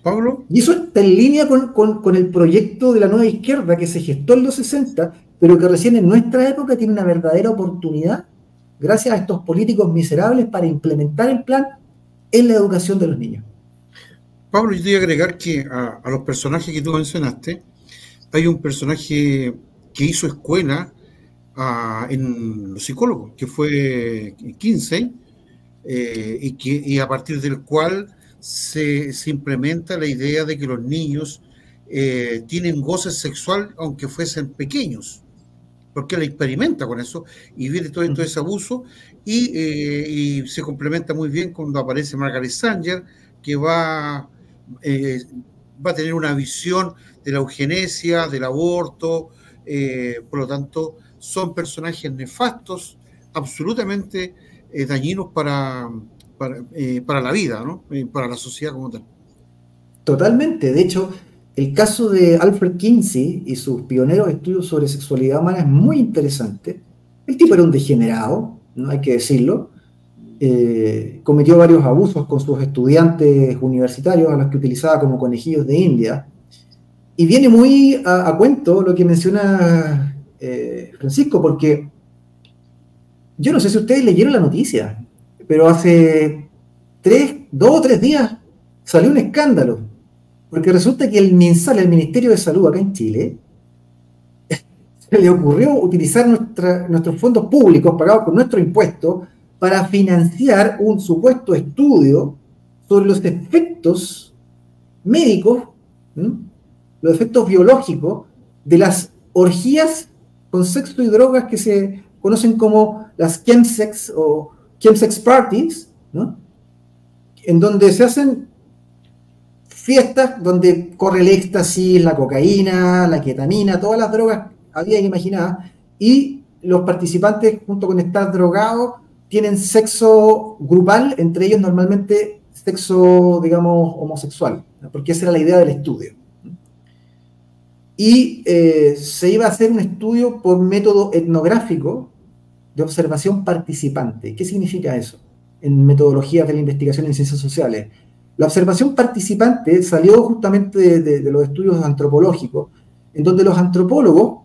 S3: Pablo.
S4: Y eso está en línea con el proyecto de la nueva izquierda que se gestó en los 60, pero que recién en nuestra época tiene una verdadera oportunidad, gracias a estos políticos miserables, para implementar el plan en la educación de los niños.
S3: Pablo, yo te voy a agregar que a los personajes que tú mencionaste, hay un personaje que hizo escuela en los psicólogos, que fue Kinsey, y a partir del cual se implementa la idea de que los niños tienen goce sexual aunque fuesen pequeños, porque él experimenta con eso y viene todo ese abuso, y se complementa muy bien cuando aparece Margaret Sanger, que va a tener una visión de la eugenesia, del aborto. Por lo tanto, son personajes nefastos, absolutamente dañinos para la vida, ¿no? Para la sociedad como tal.
S4: Totalmente. De hecho, el caso de Alfred Kinsey y sus pioneros estudios sobre sexualidad humana es muy interesante. El tipo era un degenerado, no hay que decirlo. Cometió varios abusos con sus estudiantes universitarios a los que utilizaba como conejillos de India. Y viene muy a cuento lo que menciona Francisco, porque yo no sé si ustedes leyeron la noticia, pero hace 2 o 3 días salió un escándalo, porque resulta que el MinSal, el Ministerio de Salud acá en Chile, se le ocurrió utilizar nuestros fondos públicos pagados con nuestros impuestos para financiar un supuesto estudio sobre los efectos médicos, los efectos biológicos de las orgías con sexo y drogas que se conocen como las chemsex o chemsex parties, ¿no? En donde se hacen fiestas donde corre el éxtasis, la cocaína, la ketamina, todas las drogas había imaginadas, y los participantes, junto con estar drogados, tienen sexo grupal, entre ellos normalmente sexo, digamos, homosexual, ¿no? Porque esa era la idea del estudio. Y se iba a hacer un estudio por método etnográfico de observación participante. ¿Qué significa eso en metodologías de la investigación en ciencias sociales? La observación participante salió justamente de los estudios antropológicos, en donde los antropólogos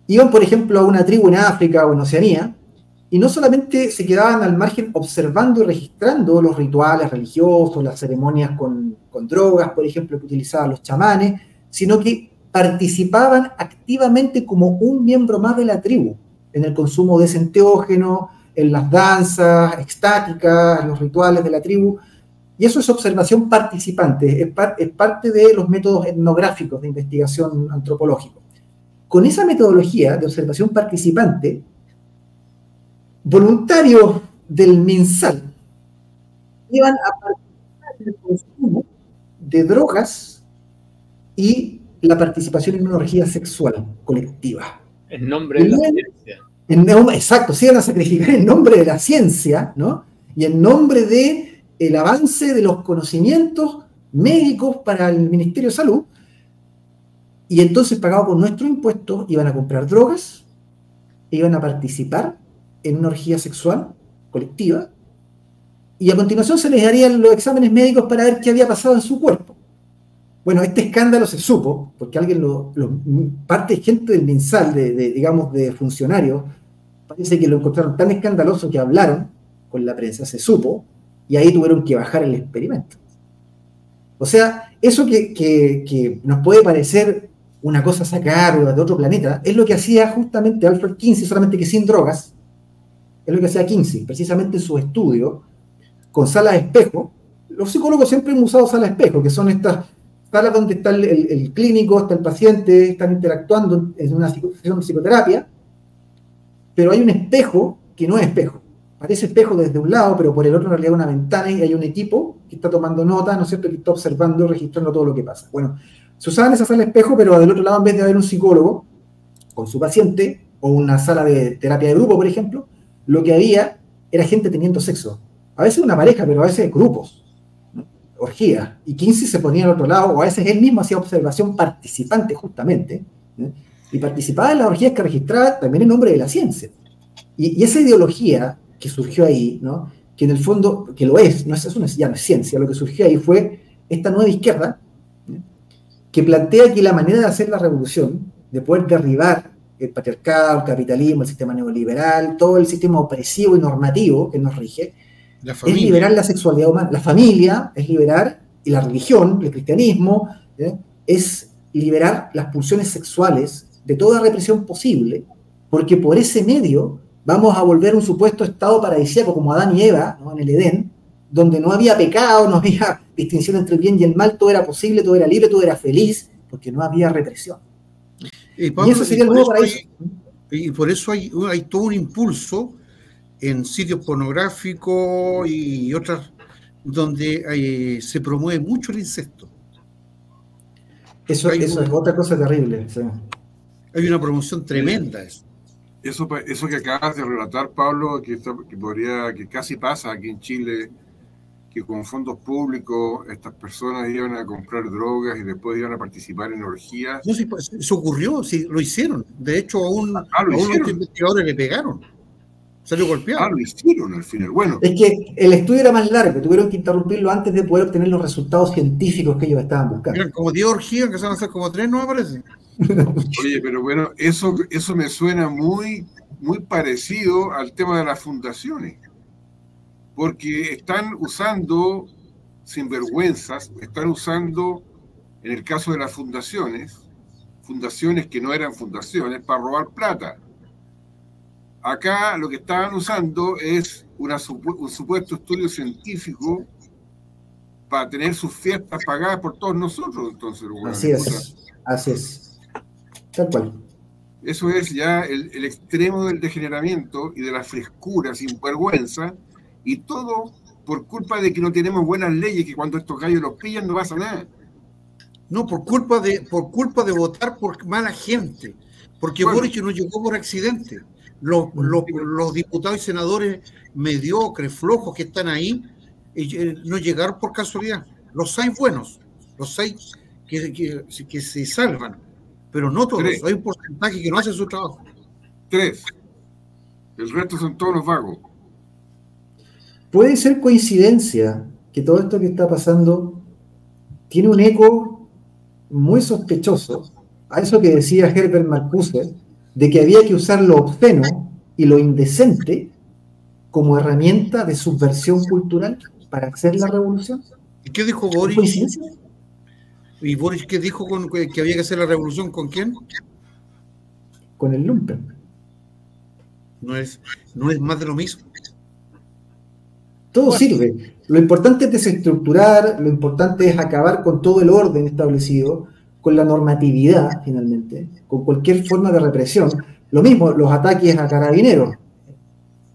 S4: iban, por ejemplo, a una tribu en África o en Oceanía, y no solamente se quedaban al margen observando y registrando los rituales religiosos, las ceremonias con drogas, por ejemplo, que utilizaban los chamanes, sino que participaban activamente como un miembro más de la tribu, en el consumo de ese enteógeno, en las danzas extáticas, en los rituales de la tribu. Y eso es observación participante, es parte de los métodos etnográficos de investigación antropológica. Con esa metodología de observación participante, voluntarios del MinSal iban a participar en el consumo de drogas y la participación en una orgía sexual colectiva.
S1: En nombre de la ciencia.
S4: Exacto, se iban a sacrificar en nombre de la ciencia, ¿no? Y en nombre del avance de los conocimientos médicos para el Ministerio de Salud. Y entonces, pagados por nuestros impuestos, iban a comprar drogas, iban a participar en una orgía sexual colectiva, y a continuación se les harían los exámenes médicos para ver qué había pasado en su cuerpo. Bueno, este escándalo se supo, porque alguien parte de gente del MinSal, digamos, de funcionarios, parece que lo encontraron tan escandaloso que hablaron con la prensa, se supo, y ahí tuvieron que bajar el experimento. O sea, eso que nos puede parecer una cosa sacada de otro planeta, es lo que hacía justamente Alfred Kinsey, solamente que sin drogas. Es lo que hacía Kinsey, precisamente en su estudio, con salas de espejo. Los psicólogos siempre han usado salas de espejo, que son estas salas donde está el clínico, está el paciente, están interactuando en una sesión de psicoterapia, pero hay un espejo que no es espejo. Parece espejo desde un lado, pero por el otro en realidad una ventana, y hay un equipo que está tomando notas, ¿no es cierto?, que está observando y registrando todo lo que pasa. Bueno, se usaban esa sala de espejo, pero del otro lado, en vez de haber un psicólogo con su paciente, o una sala de terapia de grupo, por ejemplo, lo que había era gente teniendo sexo. A veces una pareja, pero a veces grupos, ¿no? Orgías. Y Kinsey se ponía al otro lado, o a veces él mismo hacía observación participante, justamente, ¿no? Y participaba en las orgías que registraba también en nombre de la ciencia. Y esa ideología que surgió ahí, ¿no?, que en el fondo, que lo es, ya no es ciencia, lo que surgió ahí fue esta nueva izquierda, ¿no?, que plantea que la manera de hacer la revolución, de poder derribar el patriarcado, el capitalismo, el sistema neoliberal, todo el sistema opresivo y normativo que nos rige, es liberar la sexualidad humana. La familia es liberar, y la religión, el cristianismo, es liberar las pulsiones sexuales de toda represión posible, porque por ese medio vamos a volver a un supuesto estado paradisíaco como Adán y Eva, ¿no?, en el Edén, donde no había pecado, no había distinción entre el bien y el mal, todo era posible, todo era libre, todo era feliz, porque no había represión.
S3: Pablo,
S4: y eso sería el nuevo paraíso.
S3: Y por eso hay todo un impulso en sitios pornográficos y otras donde se promueve mucho el incesto.
S4: Eso es otra cosa terrible. Sí.
S3: Hay una promoción tremenda.
S2: Eso que acabas de relatar, Pablo, que casi pasa aquí en Chile, que con fondos públicos estas personas iban a comprar drogas y después iban a participar en orgías.
S3: No, sí, pues, eso ocurrió, sí, lo hicieron. De hecho, a unos
S2: hicieron.
S3: investigadores le pegaron. Salió golpeado.
S2: Lo hicieron al final. Bueno.
S4: Es que el estudio era más largo, tuvieron que interrumpirlo antes de poder obtener los resultados científicos que ellos estaban buscando.
S3: Eran como 10 orgías, que se van a hacer como 3, ¿no me parece?
S2: Oye, pero bueno, eso me suena muy, muy parecido al tema de las fundaciones. Porque están usando sinvergüenzas, están usando, en el caso de las fundaciones que no eran fundaciones, para robar plata. Acá lo que estaban usando es un supuesto estudio científico para tener sus fiestas pagadas por todos nosotros. Entonces, bueno,
S4: así es. Tal cual.
S2: Eso es ya el extremo del degeneramiento y de la frescura sin vergüenza, y todo por culpa de que no tenemos buenas leyes, que cuando estos gallos los pillan no pasa nada.
S3: No, por culpa de votar por mala gente, porque bueno, Boric no llegó por accidente. Los diputados y senadores mediocres, flojos que están ahí, no llegaron por casualidad. Los 6 buenos, los 6 que se salvan, pero no todos. 3. Hay un porcentaje que no hace su trabajo.
S2: 3. El resto son todos los vagos.
S4: Puede ser coincidencia que todo esto que está pasando tiene un eco muy sospechoso a eso que decía Herbert Marcuse, de que había que usar lo obsceno y lo indecente como herramienta de subversión cultural para hacer la revolución.
S3: ¿Y qué dijo Boric?
S4: ¿Coincidencia?
S3: ¿Y Boric qué dijo que había que hacer la revolución con quién?
S4: Con el lumpen.
S3: No es más de lo mismo.
S4: Todo sirve. Lo importante es desestructurar, lo importante es acabar con todo el orden establecido, con la normatividad, finalmente, con cualquier forma de represión. Lo mismo, los ataques a carabineros,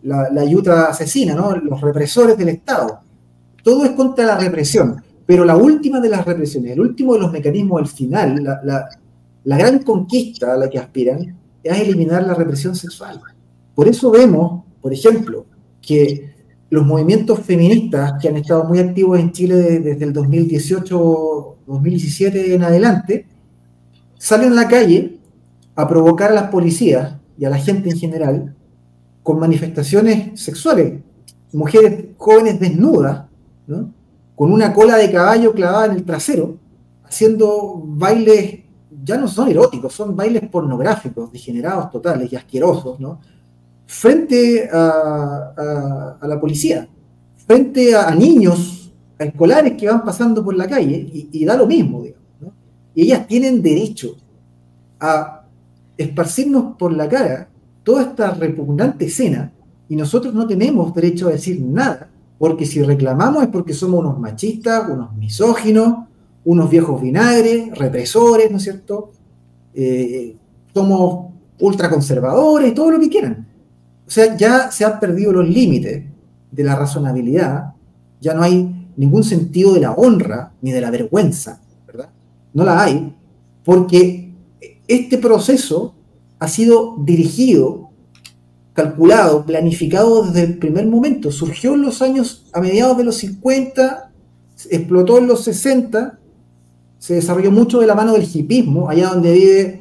S4: la yuta asesina, ¿no? Los represores del Estado. Todo es contra la represión. Pero la última de las represiones, el último de los mecanismos, al final, la gran conquista a la que aspiran, es eliminar la represión sexual. Por eso vemos, por ejemplo, que los movimientos feministas que han estado muy activos en Chile desde el 2018, 2017 en adelante, salen a la calle a provocar a las policías y a la gente en general con manifestaciones sexuales. Mujeres jóvenes desnudas, ¿no? Con una cola de caballo clavada en el trasero, haciendo bailes, ya no son eróticos, son bailes pornográficos, degenerados totales y asquerosos, ¿no? Frente a la policía, frente a niños, a escolares que van pasando por la calle, y da lo mismo, digamos, ¿no? Y ellas tienen derecho a esparcirnos por la cara toda esta repugnante escena, y nosotros no tenemos derecho a decir nada, porque si reclamamos es porque somos unos machistas, unos misóginos, unos viejos vinagres, represores, ¿no es cierto? Somos ultraconservadores, todo lo que quieran. O sea, ya se han perdido los límites de la razonabilidad, ya no hay ningún sentido de la honra ni de la vergüenza, ¿verdad? No la hay, porque este proceso ha sido dirigido, calculado, planificado desde el primer momento. Surgió en los años, a mediados de los 50, explotó en los 60, se desarrolló mucho de la mano del hipismo, allá donde vive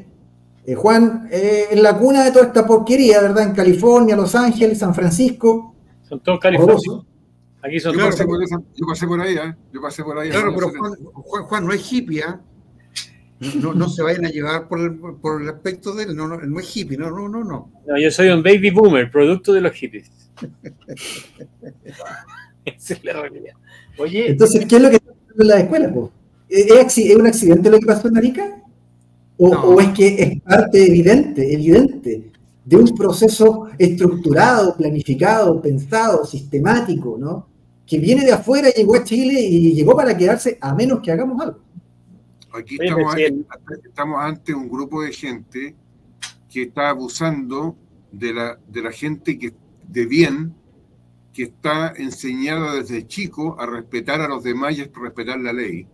S4: Juan, en la cuna de toda esta porquería, ¿verdad? En California, Los Ángeles, San Francisco.
S1: Son todos californianos. Aquí son
S2: todos. Yo pasé por ahí, ¿eh? Yo pasé por ahí.
S3: Claro, pero Juan no es hippie, ¿eh? No se vayan a llevar por el aspecto de él, no es hippie, no.
S1: No, yo soy un baby boomer, producto de los hippies. Esa es la realidad. Oye,
S4: entonces, ¿qué es lo que está pasando en la escuela, po? ¿Es un accidente lo que pasó en Arica? ¿O es que es parte evidente de un proceso estructurado, planificado, pensado, sistemático, ¿no? Que viene de afuera, llegó a Chile y llegó para quedarse a menos que hagamos algo?
S2: Aquí estamos ante un grupo de gente que está abusando de la gente de bien, que está enseñada desde chico a respetar a los demás y a respetar la ley.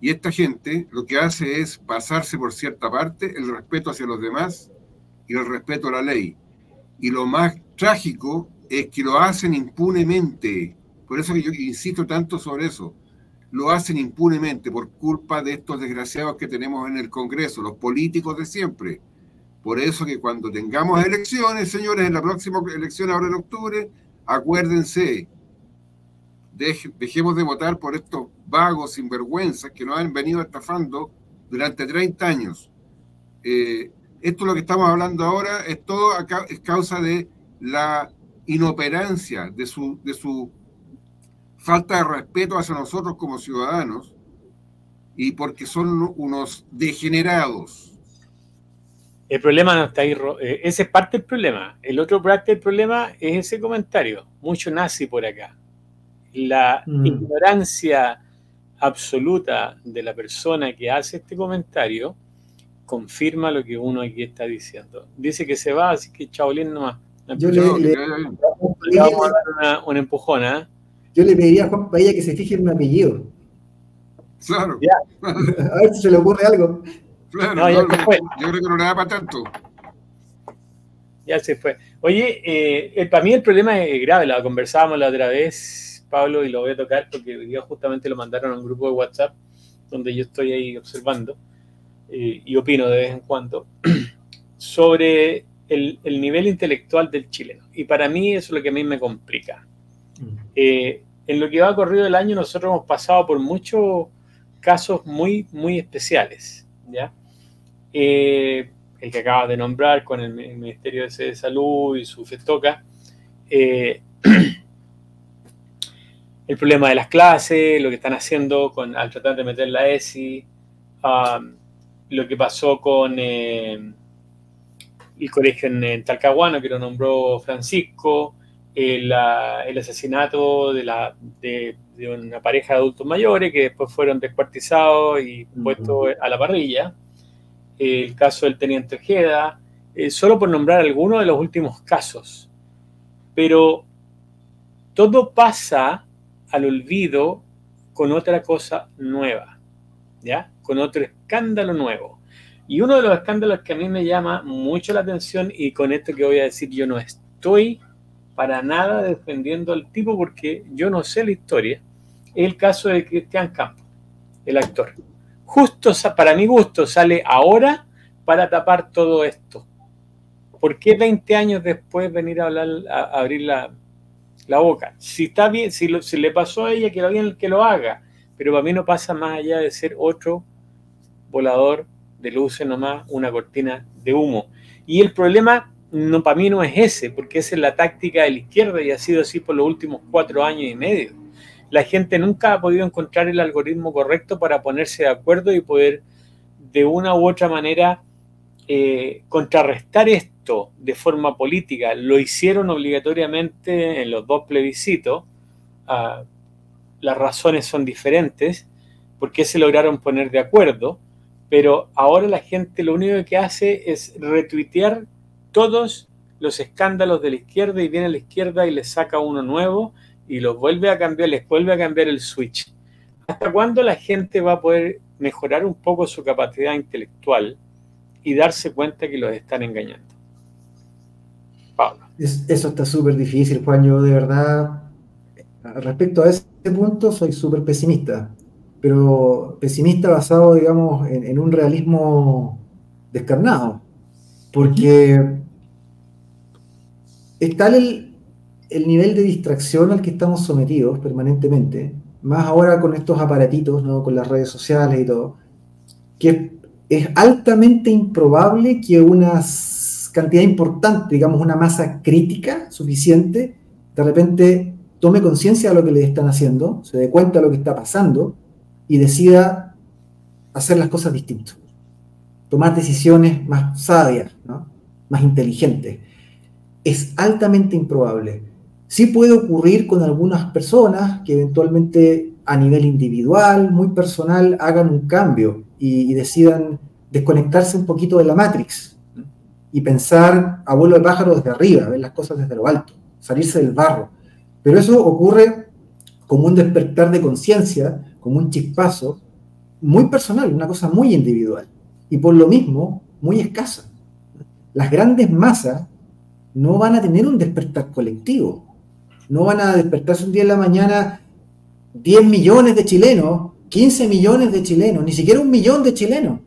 S2: Y esta gente lo que hace es pasarse por cierta parte el respeto hacia los demás y el respeto a la ley. Y lo más trágico es que lo hacen impunemente, Por eso que yo insisto tanto sobre eso. Lo hacen impunemente por culpa de estos desgraciados que tenemos en el Congreso, los políticos de siempre. Por eso que cuando tengamos elecciones, señores, en la próxima elección ahora en octubre, acuérdense, dejemos de votar por estos vagos sinvergüenzas que nos han venido estafando durante 30 años. Esto es lo que estamos hablando ahora, es todo es causa de la inoperancia, de su falta de respeto hacia nosotros como ciudadanos, y porque son unos degenerados.
S1: El problema no está ahí, ese es parte del problema. El otro parte del problema es ese comentario, mucho nazi por acá. La ignorancia absoluta de la persona que hace este comentario confirma lo que uno aquí está diciendo. Dice que se va, así que Chaolín nomás.
S4: Yo
S1: le vamos a dar una empujona.
S4: Yo le pediría a Juan Padilla que se fije en un apellido.
S2: Claro.
S1: Ya.
S4: A ver si se le ocurre algo.
S2: Claro,
S1: no,
S2: yo creo que no le da para tanto.
S1: Ya se fue. Oye, para mí el problema es grave, lo conversábamos la otra vez, Pablo, y lo voy a tocar porque hoy día justamente lo mandaron a un grupo de WhatsApp donde yo estoy ahí observando y opino de vez en cuando sobre el nivel intelectual del chileno. Y para mí eso es lo que a mí me complica. En lo que va corrido el año nosotros hemos pasado por muchos casos muy, muy especiales, ¿ya? El que acabas de nombrar con el Ministerio de Salud y su festoca, el problema de las clases, lo que están haciendo al tratar de meter la ESI, lo que pasó con el colegio en Talcahuano, que lo nombró Francisco, el asesinato de una pareja de adultos mayores que después fueron descuartizados y puestos a la parrilla, el caso del teniente Ojeda, solo por nombrar algunos de los últimos casos. Pero todo pasa al olvido con otra cosa nueva, ¿ya? Con otro escándalo nuevo. Y uno de los escándalos que a mí me llama mucho la atención, y con esto que voy a decir, yo no estoy para nada defendiendo al tipo porque yo no sé la historia, es el caso de Cristian Campos, el actor. Justo, para mi gusto, sale ahora para tapar todo esto. ¿Por qué 20 años después venir a abrir la boca? Si está bien, si le pasó a ella, que lo haga, pero para mí no pasa más allá de ser otro volador de luces nomás, una cortina de humo. Y el problema no, para mí no es ese, porque esa es la táctica de la izquierda y ha sido así por los últimos 4 años y medio. La gente nunca ha podido encontrar el algoritmo correcto para ponerse de acuerdo y poder de una u otra manera contrarrestar esto de forma política. Lo hicieron obligatoriamente en los 2 plebiscitos. Las razones son diferentes, porque se lograron poner de acuerdo, pero ahora la gente lo único que hace es retuitear todos los escándalos de la izquierda y viene la izquierda y les saca uno nuevo y los vuelve a cambiar, les vuelve a cambiar el switch. ¿Hasta cuándo la gente va a poder mejorar un poco su capacidad intelectual y darse cuenta que los están engañando? Pablo.
S4: Eso está súper difícil, Juan. Yo de verdad, respecto a ese punto, soy súper pesimista, pero pesimista basado, digamos, en un realismo descarnado, porque es tal el nivel de distracción al que estamos sometidos permanentemente, más ahora con estos aparatitos, ¿no? Con las redes sociales y todo, que es altamente improbable que una cantidad importante, digamos una masa crítica suficiente, de repente tome conciencia de lo que le están haciendo, se dé cuenta de lo que está pasando y decida hacer las cosas distintas, tomar decisiones más sabias, ¿no? Más inteligentes. Es altamente improbable. Sí puede ocurrir con algunas personas que eventualmente a nivel individual, muy personal, hagan un cambio y decidan desconectarse un poquito de la Matrix y pensar a vuelo de pájaro desde arriba, ver las cosas desde lo alto, salirse del barro. Pero eso ocurre como un despertar de conciencia, como un chispazo muy personal, una cosa muy individual y por lo mismo muy escasa. Las grandes masas no van a tener un despertar colectivo. No van a despertarse un día en la mañana 10 millones de chilenos, 15 millones de chilenos, ni siquiera 1 millón de chilenos,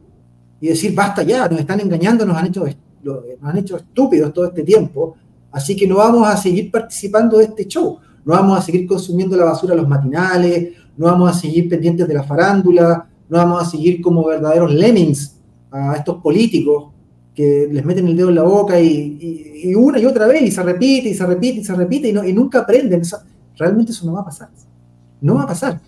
S4: y decir, basta ya, nos están engañando, nos han hecho estúpidos todo este tiempo, así que no vamos a seguir participando de este show, no vamos a seguir consumiendo la basura a los matinales, no vamos a seguir pendientes de la farándula, no vamos a seguir como verdaderos lemmings a estos políticos que les meten el dedo en la boca y una y otra vez, y se repite, y se repite, y se repite, y nunca aprenden. Realmente eso no va a pasar. No va a pasar.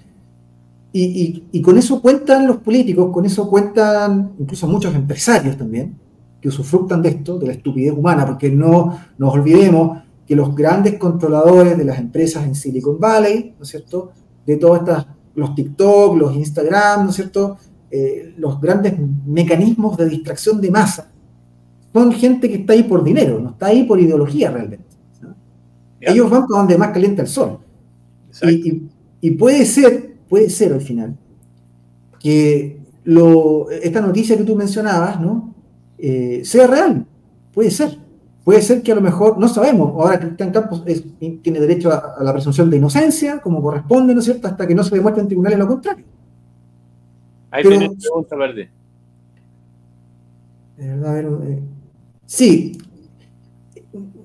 S4: Y con eso cuentan los políticos, con eso cuentan incluso muchos empresarios también, que usufructan de esto, de la estupidez humana, porque no nos olvidemos que los grandes controladores de las empresas en Silicon Valley, ¿no es cierto?, de todas estas, los TikTok, los Instagram, ¿no es cierto?, los grandes mecanismos de distracción de masa, son gente que está ahí por dinero, no está ahí por ideología realmente, ¿no? Ellos van para donde más calienta el sol. Y puede ser al final que esta noticia que tú mencionabas, ¿no?, sea real. Puede ser que a lo mejor, no sabemos, ahora Cristian Campos tiene derecho a la presunción de inocencia, como corresponde, ¿no es cierto?, hasta que no se demuestre en tribunales lo contrario.
S1: Ahí tenés pregunta, Verde.
S4: De verdad, a ver, sí,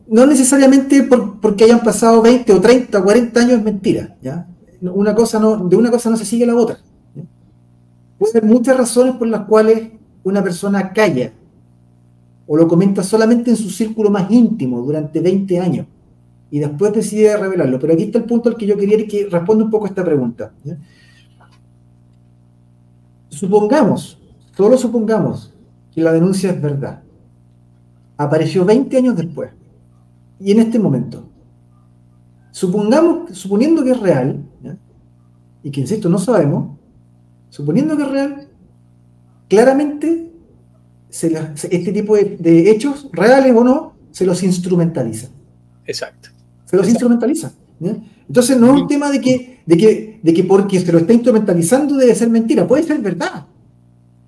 S4: no necesariamente porque hayan pasado 20 o 30 o 40 años es mentira, ¿ya? De una cosa no se sigue la otra, ¿ya? Puede haber muchas razones por las cuales una persona calla o lo comenta solamente en su círculo más íntimo durante 20 años y después decide revelarlo. Pero aquí está el punto al que yo quería que responda un poco a esta pregunta, ¿ya? Solo supongamos que la denuncia es verdad. Apareció 20 años después. Y en este momento, suponiendo que es real, ¿ya?, y que, insisto, no sabemos, suponiendo que es real, claramente este tipo de hechos, reales o no, se los instrumentaliza.
S1: Exacto.
S4: Se los instrumentaliza, ¿ya? Entonces no es un tema de que porque se lo está instrumentalizando debe ser mentira, puede ser verdad,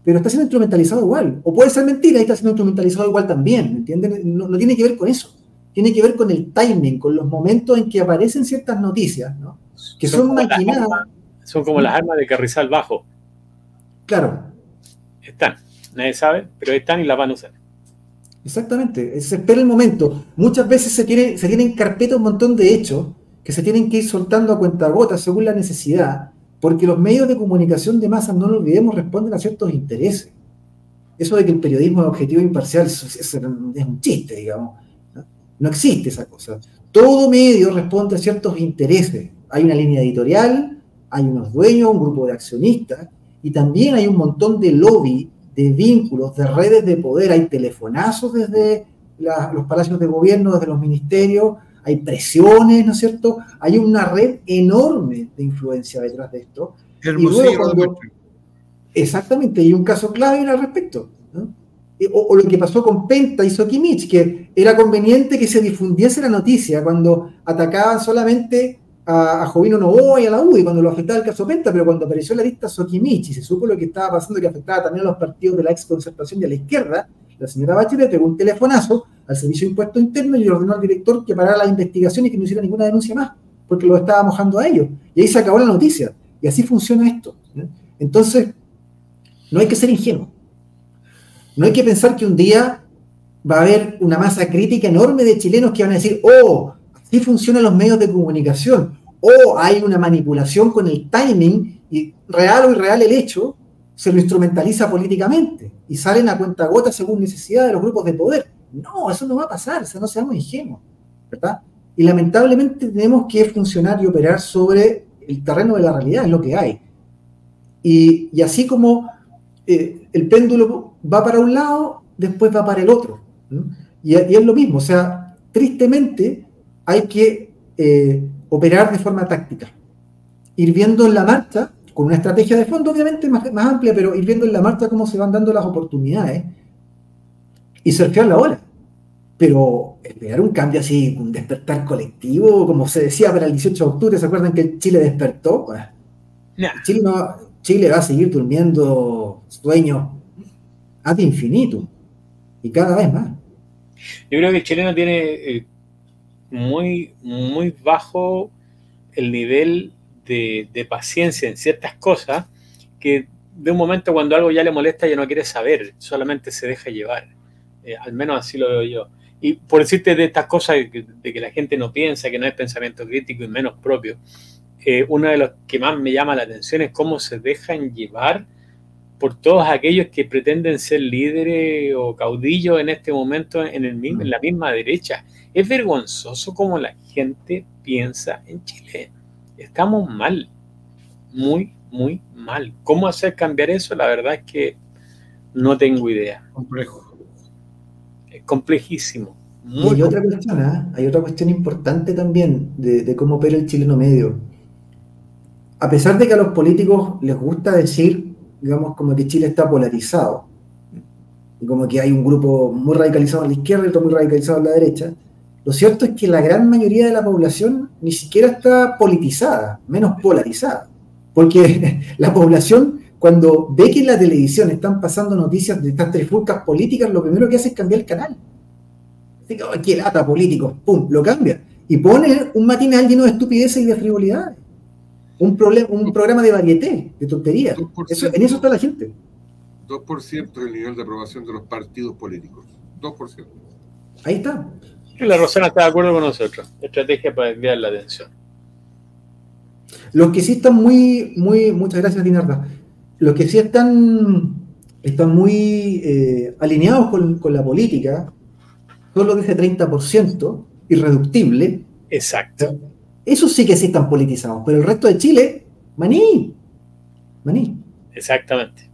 S4: pero está siendo instrumentalizado igual, o puede ser mentira y está siendo instrumentalizado igual también, ¿me entienden? No tiene que ver con eso, tiene que ver con el timing, con los momentos en que aparecen ciertas noticias, ¿no?, que son maquinadas.
S1: Son como las armas de Carrizal Bajo.
S4: Claro.
S1: Están, nadie sabe, pero están y las van a usar.
S4: Exactamente, se espera el momento. Muchas veces se tiene en carpeta un montón de hechos que se tienen que ir soltando a cuentagotas según la necesidad, porque los medios de comunicación de masas, no lo olvidemos, responden a ciertos intereses. Eso de que el periodismo es objetivo e imparcial es un chiste, digamos. No existe esa cosa. Todo medio responde a ciertos intereses. Hay una línea editorial, hay unos dueños, un grupo de accionistas, y también hay un montón de lobby, de vínculos, de redes de poder. Hay telefonazos desde los palacios de gobierno, desde los ministerios, hay presiones, ¿no es cierto? Hay una red enorme de influencia detrás de esto. Exactamente, y un caso clave al respecto, ¿no? O lo que pasó con Penta y Sokimich, que era conveniente que se difundiese la noticia cuando atacaban solamente a Jovino Novoa y a la UDI, cuando lo afectaba el caso Penta, pero cuando apareció la lista Sokimich y se supo lo que estaba pasando, que afectaba también a los partidos de la ex concertación y a la izquierda, la señora Bachelet pegó un telefonazo al Servicio de Impuesto Interno y le ordenó al director que parara las investigaciones y que no hiciera ninguna denuncia más, porque lo estaba mojando a ellos. Y ahí se acabó la noticia. Y así funciona esto, ¿no? Entonces, no hay que ser ingenuo. No hay que pensar que un día va a haber una masa crítica enorme de chilenos que van a decir, oh, así funcionan los medios de comunicación, o hay una manipulación con el timing, y real o irreal el hecho, se lo instrumentaliza políticamente, y salen a cuentagotas según necesidad de los grupos de poder. No, eso no va a pasar, no seamos ingenuos, ¿verdad? Y lamentablemente tenemos que funcionar y operar sobre el terreno de la realidad, es lo que hay. Y así como el péndulo va para un lado, después va para el otro, ¿no? Y es lo mismo, o sea, tristemente hay que operar de forma táctica, ir viendo en la marcha, con una estrategia de fondo obviamente más amplia, pero ir viendo en la marcha cómo se van dando las oportunidades y surfear la ola. Pero esperar un cambio así, un despertar colectivo, como se decía para el 18 de octubre, ¿se acuerdan que Chile despertó? Bueno, Chile va a seguir durmiendo sueños ad infinitum y cada vez más.
S1: Yo creo que el chileno tiene muy, muy bajo el nivel de paciencia en ciertas cosas, que de un momento cuando algo ya le molesta ya no quiere saber, solamente se deja llevar. Al menos así lo veo yo. Y por decirte de estas cosas de que la gente no piensa, que no es pensamiento crítico y menos propio, uno de los que más me llama la atención es cómo se dejan llevar por todos aquellos que pretenden ser líderes o caudillos en este momento en la misma derecha. Es vergonzoso cómo la gente piensa en Chile. Estamos mal, muy, muy mal. ¿Cómo hacer cambiar eso? La verdad es que no tengo idea.
S3: Complejo.
S1: Es complejísimo.
S4: Y hay otra cuestión, hay otra cuestión importante también de cómo opera el chileno medio. A pesar de que a los políticos les gusta decir, digamos, como que Chile está polarizado, y como que hay un grupo muy radicalizado a la izquierda y otro muy radicalizado a la derecha, lo cierto es que la gran mayoría de la población ni siquiera está politizada, menos polarizada. Porque la población, cuando ve que en la televisión están pasando noticias de estas trifulcas políticas, lo primero que hace es cambiar el canal. Así que, ¡qué lata, políticos! ¡Pum! Lo cambia. Y pone un matinal lleno de estupideces y de frivolidades. Un programa de varieté, de tonterías. En eso está la gente.
S2: 2% el nivel de aprobación de los partidos políticos. 2%.
S4: Ahí está.
S1: Y la Rosana está de acuerdo con nosotros. Estrategia para desviar la atención.
S4: Los que sí están muchas gracias, Dinarda. Los que sí están muy alineados con la política son los de ese 30% irreductible.
S1: Exacto.
S4: Esos sí que sí están politizados, pero el resto de Chile, maní.
S1: Exactamente.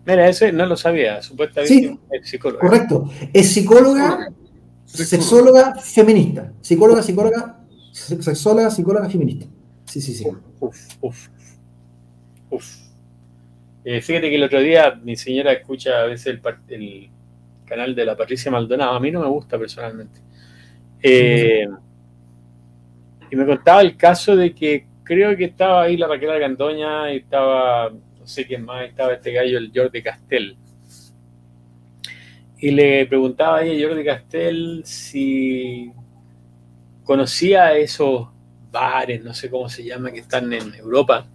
S1: Mira, eso no lo sabía, supuestamente
S4: sí,
S1: es psicóloga.
S4: Correcto. Es psicóloga, sexóloga feminista. Sexóloga feminista. Sí.
S1: Fíjate que el otro día mi señora escucha a veces el canal de la Patricia Maldonado. A mí no me gusta personalmente. Y me contaba el caso de que creo que estaba ahí la Raquel Argandoña y estaba, no sé quién más, estaba este gallo, el Jordi Castell. Y le preguntaba a ella, Jordi Castell, si conocía a esos bares, no sé cómo se llama, que están en Europa.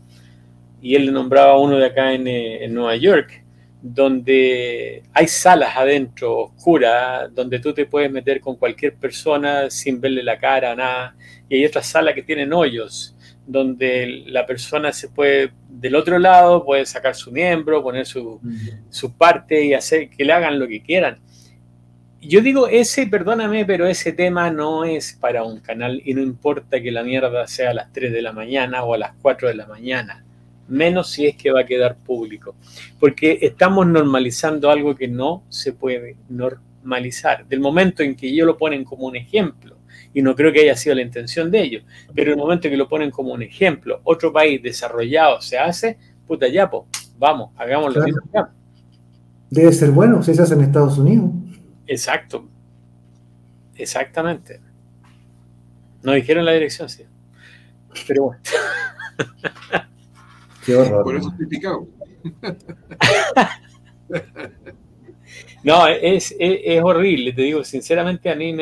S1: Y él le nombraba uno de acá en Nueva York, donde hay salas adentro oscuras, donde tú te puedes meter con cualquier persona sin verle la cara, nada. Y hay otras salas que tienen hoyos, donde la persona se puede, del otro lado, puede sacar su miembro, poner su parte y hacer que le hagan lo que quieran. Yo digo, perdóname, pero ese tema no es para un canal y no importa que la mierda sea a las 3 de la mañana o a las 4 de la mañana. Menos si es que va a quedar público. Porque estamos normalizando algo que no se puede normalizar. Del momento en que ellos lo ponen como un ejemplo, y no creo que haya sido la intención de ellos, pero el momento en que lo ponen como un ejemplo, otro país desarrollado se hace, puta ya, pues, vamos, hagamos lo mismo acá.
S4: Debe ser bueno si se hace en Estados Unidos.
S1: Exacto. Exactamente. Nos dijeron la dirección, sí. Pero bueno.
S4: Qué horror.
S2: Por eso estoy picado.
S1: No, es horrible, te digo, sinceramente a mí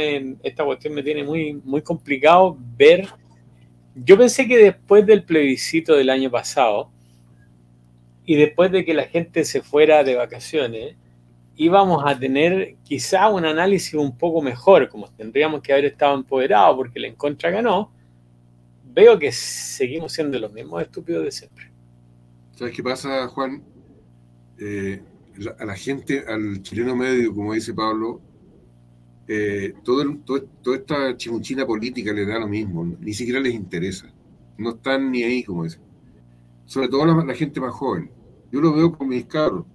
S1: esta cuestión me tiene muy, muy complicado ver. Yo pensé que después del plebiscito del año pasado y después de que la gente se fuera de vacaciones, íbamos a tener quizá un análisis un poco mejor, como tendríamos que haber estado empoderados porque la en contra ganó. Veo que seguimos siendo los mismos estúpidos de siempre.
S2: ¿Sabes qué pasa, Juan? A la gente, al chileno medio, como dice Pablo, toda esta chimuchina política les da lo mismo, ni siquiera les interesa. No están ni ahí, como dicen. Sobre todo la gente más joven. Yo lo veo con mis cabros.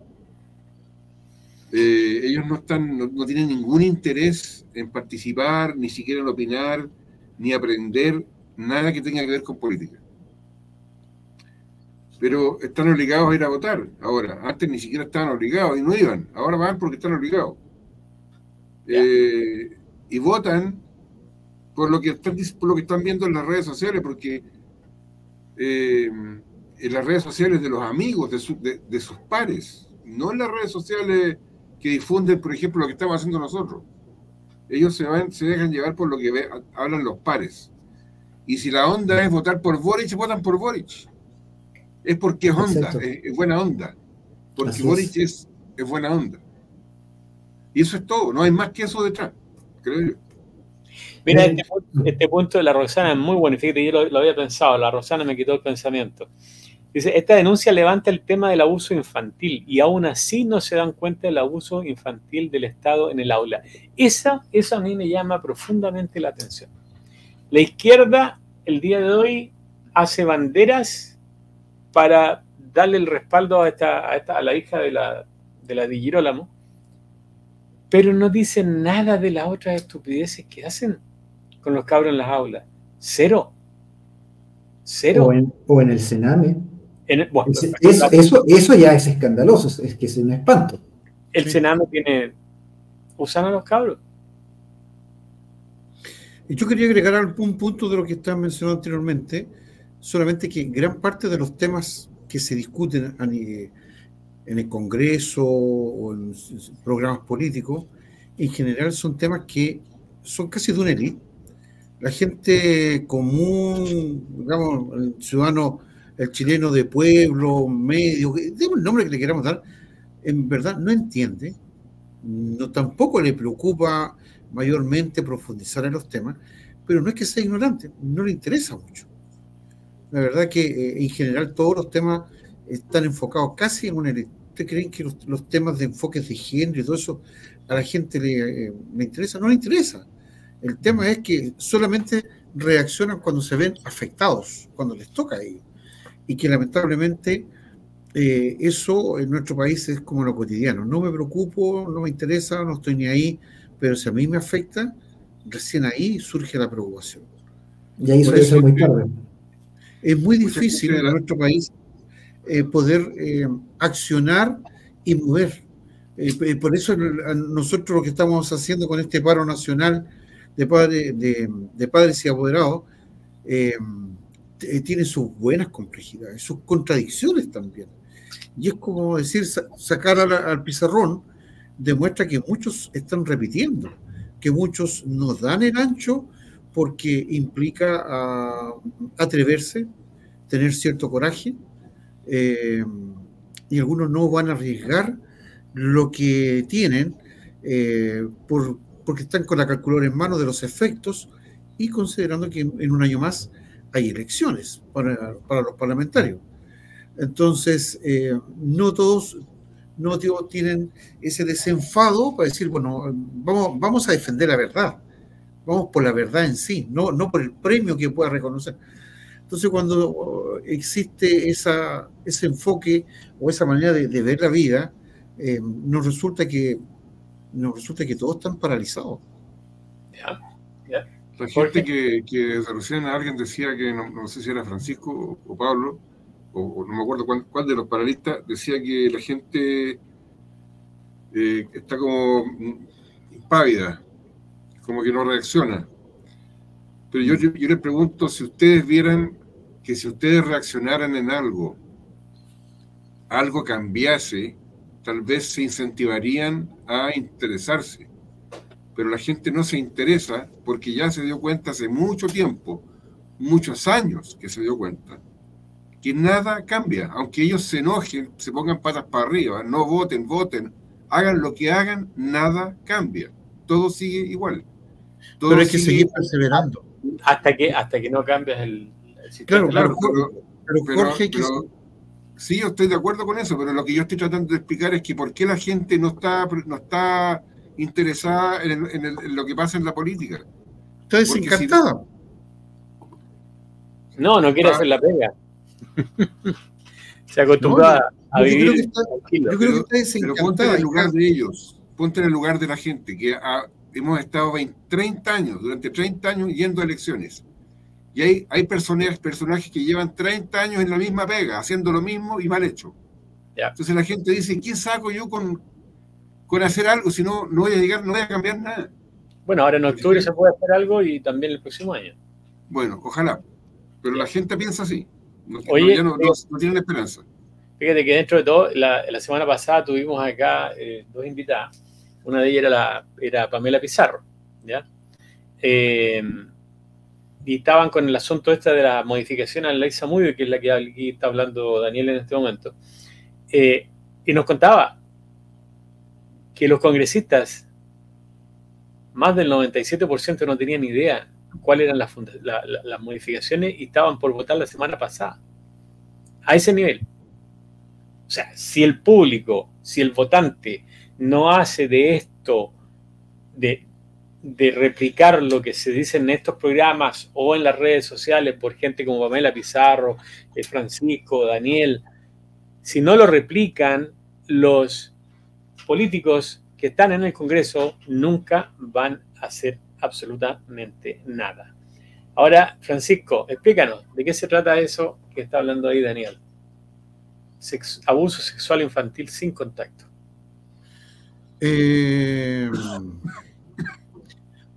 S2: Ellos no tienen ningún interés en participar, ni siquiera en opinar, ni aprender nada que tenga que ver con política. Pero están obligados a ir a votar ahora. Antes ni siquiera estaban obligados y no iban. Ahora van porque están obligados. Y votan por lo que están viendo en las redes sociales, porque en las redes sociales de los amigos, de sus pares, no en las redes sociales que difunden, por ejemplo, lo que estamos haciendo nosotros. Ellos se dejan llevar por lo que hablan los pares. Y si la onda es votar por Boric, votan por Boric. Es porque es onda, es buena onda. Porque
S4: Así
S2: Boric es buena onda. Y eso es todo, no hay más que eso detrás, creo yo.
S1: Mira, este punto de la Roxana es muy bueno. Fíjate, yo lo había pensado, la Roxana me quitó el pensamiento. Dice, esta denuncia levanta el tema del abuso infantil y aún así no se dan cuenta del abuso infantil del Estado en el aula. Eso a mí me llama profundamente la atención. La izquierda, el día de hoy, hace banderas para darle el respaldo a la hija de la Di Girolamo, pero no dicen nada de las otras estupideces que hacen con los cabros en las aulas. Cero.
S4: O en el Sename.
S1: Bueno,
S4: Eso ya es escandaloso, es que es un espanto.
S1: El Sename usan a los cabros.
S3: Y yo quería agregar un punto de lo que estaba mencionando anteriormente, solamente que gran parte de los temas que se discuten en el Congreso o en programas políticos, en general son temas que son casi de una élite. La gente común, digamos, el ciudadano, el chileno de pueblo, medio, demos el nombre que le queramos dar, en verdad no entiende, tampoco le preocupa mayormente profundizar en los temas, pero no es que sea ignorante, no le interesa mucho. La verdad que en general todos los temas están enfocados casi en una élite. ¿Ustedes creen que los temas de enfoques de género y todo eso a la gente le interesa? No le interesa. El tema es que solamente reaccionan cuando se ven afectados, cuando les toca a ellos. Y que lamentablemente eso en nuestro país es como lo cotidiano. No me preocupo, no me interesa, no estoy ni ahí, pero si a mí me afecta, recién ahí surge la preocupación.
S4: Y ahí suele ser muy tarde.
S3: Es muy difícil en nuestro país poder accionar y mover. Por eso nosotros lo que estamos haciendo con este paro nacional de padres y apoderados tiene sus buenas complejidades, sus contradicciones también. Y es como decir, sacar al pizarrón demuestra que muchos están repitiendo, que muchos nos dan el ancho porque implica atreverse, tener cierto coraje, y algunos no van a arriesgar lo que tienen porque están con la calculadora en mano de los efectos y considerando que en un año más hay elecciones para los parlamentarios. Entonces, no todos tienen ese desenfado para decir, bueno, vamos a defender la verdad, vamos por la verdad en sí, no por el premio que pueda reconocer. Entonces, cuando existe ese enfoque o esa manera de ver la vida, nos resulta que todos están paralizados.
S2: La gente que recién alguien decía que, no sé si era Francisco o Pablo, o no me acuerdo cuál de los panelistas, decía que la gente está como impávida, como que no reacciona. Pero yo les pregunto, si ustedes vieran que si ustedes reaccionaran en algo cambiase, tal vez se incentivarían a interesarse. Pero la gente no se interesa porque ya se dio cuenta hace mucho tiempo, muchos años que se dio cuenta, que nada cambia. Aunque ellos se enojen, se pongan patas para arriba, no voten, hagan lo que hagan, nada cambia. Todo sigue igual.
S3: Pero hay que seguir perseverando.
S1: Hasta que no cambies el sistema.
S2: Claro, pero Jorge, sí, yo estoy de acuerdo con eso, pero lo que yo estoy tratando de explicar es que por qué la gente no está interesada en lo que pasa en la política.
S3: Está desencantada.
S1: No quiere hacer la pega. Se acostumbra a vivir tranquilo.
S3: Yo creo que está desencantada.
S2: Pero ponte en el lugar de ellos, ponte en el lugar de la gente, que hemos estado 30 años, durante 30 años yendo a elecciones. Y hay personajes que llevan 30 años en la misma pega, haciendo lo mismo y mal hecho.
S1: Ya.
S2: Entonces la gente dice, ¿qué saco yo con hacer algo si no voy a llegar, no voy a cambiar nada?
S1: Bueno, ahora en octubre se puede hacer algo y también el próximo año.
S2: Bueno, ojalá. Pero la gente piensa así. No tienen esperanza.
S1: Fíjate que dentro de todo, la semana pasada tuvimos acá dos invitadas. Una de ellas era Pamela Pizarro, ¿ya? Y estaban con el asunto este de la modificación a la ley Zamudio, que es la que aquí está hablando Daniel en este momento, y nos contaba que los congresistas, más del 97% no tenían idea cuáles eran las modificaciones y estaban por votar la semana pasada. A ese nivel. O sea, si el público, si el votante no hace de esto, de replicar lo que se dice en estos programas o en las redes sociales por gente como Pamela Pizarro, Francisco, Daniel, si no lo replican, los políticos que están en el Congreso nunca van a hacer absolutamente nada. Ahora, Francisco, explícanos, ¿de qué se trata eso que está hablando ahí Daniel? Abuso sexual infantil sin contacto.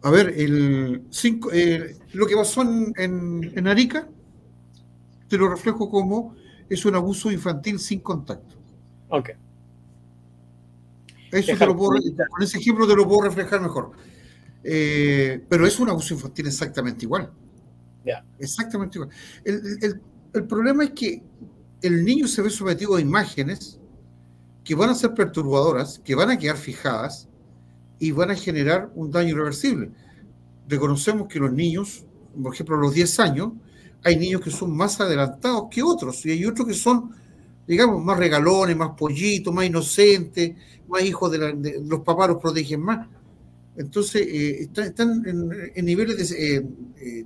S3: A ver, lo que pasó en Arica, te lo reflejo como es un abuso infantil sin contacto.
S1: Ok.
S3: Eso con ese ejemplo te lo puedo reflejar mejor. Pero es un abuso infantil exactamente igual.
S1: Yeah.
S3: Exactamente igual. El problema es que el niño se ve sometido a imágenes que van a ser perturbadoras, que van a quedar fijadas y van a generar un daño irreversible. Reconocemos que los niños, por ejemplo, a los 10 años, hay niños que son más adelantados que otros, y hay otros que son, digamos, más regalones, más pollitos, más inocentes, más hijos de los papás los protegen más. Entonces, están en niveles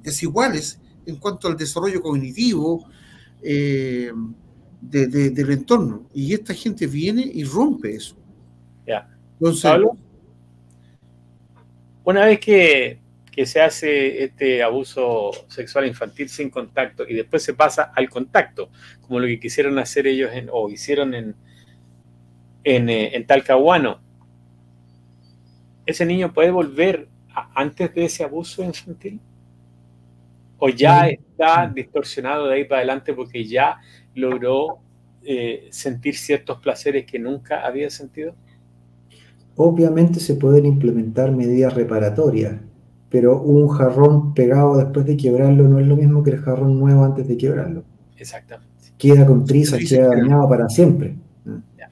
S3: desiguales en cuanto al desarrollo cognitivo del entorno. Y esta gente viene y rompe eso.
S1: Ya.
S3: Entonces,
S1: Pablo, una vez que se hace este abuso sexual infantil sin contacto y después se pasa al contacto, como lo que quisieron hacer ellos o hicieron en Talcahuano, ¿ese niño puede volver antes de ese abuso infantil? ¿O ya está distorsionado de ahí para adelante porque ya logró sentir ciertos placeres que nunca había sentido?
S4: Obviamente se pueden implementar medidas reparatorias, pero un jarrón pegado después de quebrarlo no es lo mismo que el jarrón nuevo antes de quebrarlo.
S1: Exactamente.
S4: Queda con trizas, queda dañado para siempre.
S1: Ya.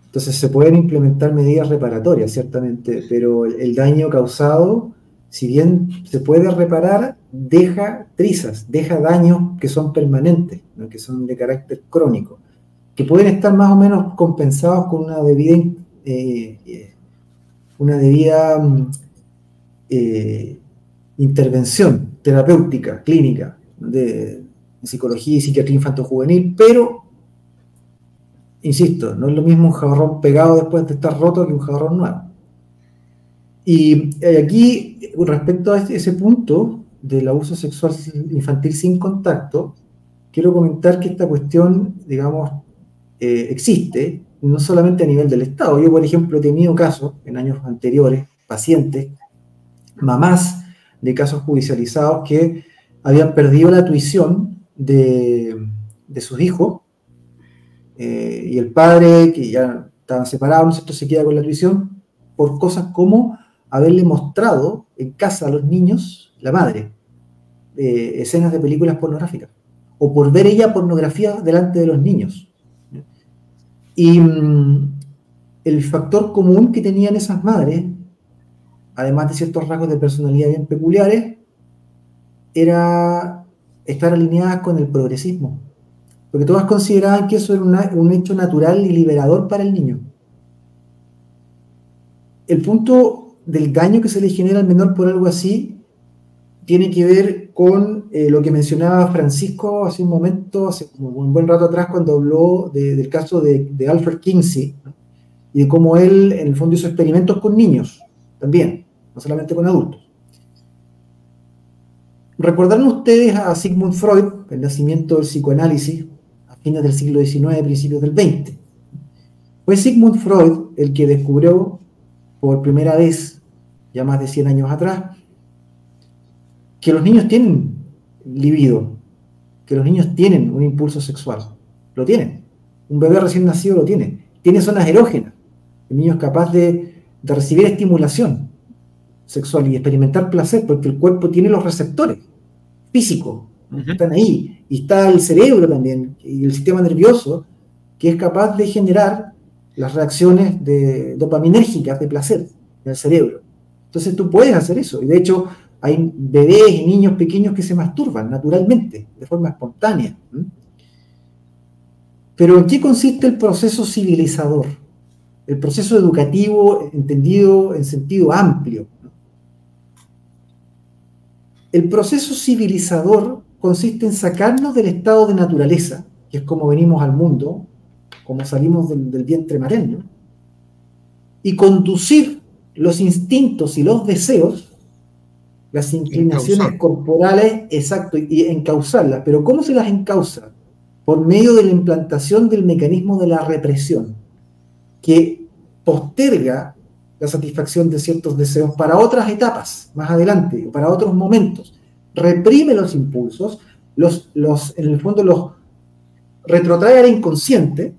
S4: Entonces se pueden implementar medidas reparatorias, ciertamente, pero el daño causado, si bien se puede reparar, deja trizas, deja daños que son permanentes, ¿no? Que son de carácter crónico, que pueden estar más o menos compensados con una debida intervención terapéutica, clínica, de psicología y psiquiatría infanto-juvenil, pero, insisto, no es lo mismo un jarrón pegado después de estar roto que un jarrón nuevo. Y aquí, respecto a ese punto del abuso sexual infantil sin contacto, quiero comentar que esta cuestión, digamos, existe, no solamente a nivel del Estado. Yo, por ejemplo, he tenido casos en años anteriores, pacientes, mamás de casos judicializados que habían perdido la tuición de sus hijos, y el padre, que ya estaban separados, ¿no es cierto?, se queda con la tuición por cosas como haberle mostrado en casa a los niños, la madre, escenas de películas pornográficas, o por ver ella pornografía delante de los niños. Y el factor común que tenían esas madres, además de ciertos rasgos de personalidad bien peculiares, era estar alineadas con el progresismo, porque todas consideraban que eso era un hecho natural y liberador para el niño. El punto del daño que se le genera al menor por algo así tiene que ver con lo que mencionaba Francisco hace un momento, hace un buen rato atrás, cuando habló del caso de Alfred Kinsey, ¿no? Y de cómo él, en el fondo, hizo experimentos con niños también, no solamente con adultos. ¿Recordaron ustedes a Sigmund Freud, el nacimiento del psicoanálisis a fines del siglo XIX, principios del XX? Fue Sigmund Freud el que descubrió por primera vez, ya más de 100 años atrás, que los niños tienen libido, que los niños tienen un impulso sexual. Lo tienen. Un bebé recién nacido lo tiene. Tiene zonas erógenas. El niño es capaz de recibir estimulación. sexual y experimentar placer, porque el cuerpo tiene los receptores físicos, están ahí, y está el cerebro también, y el sistema nervioso, que es capaz de generar las reacciones dopaminérgicas de placer en el cerebro. Entonces tú puedes hacer eso, y de hecho hay bebés y niños pequeños que se masturban naturalmente, de forma espontánea. Pero ¿en qué consiste el proceso civilizador? El proceso educativo entendido en sentido amplio. El proceso civilizador consiste en sacarnos del estado de naturaleza, que es como venimos al mundo, como salimos del vientre materno, y conducir los instintos y los deseos, las inclinaciones corporales, exacto, y encauzarlas. Pero ¿cómo se las encausa? Por medio de la implantación del mecanismo de la represión, que posterga la satisfacción de ciertos deseos para otras etapas, más adelante, o para otros momentos. Reprime los impulsos, en el fondo los retrotrae al inconsciente,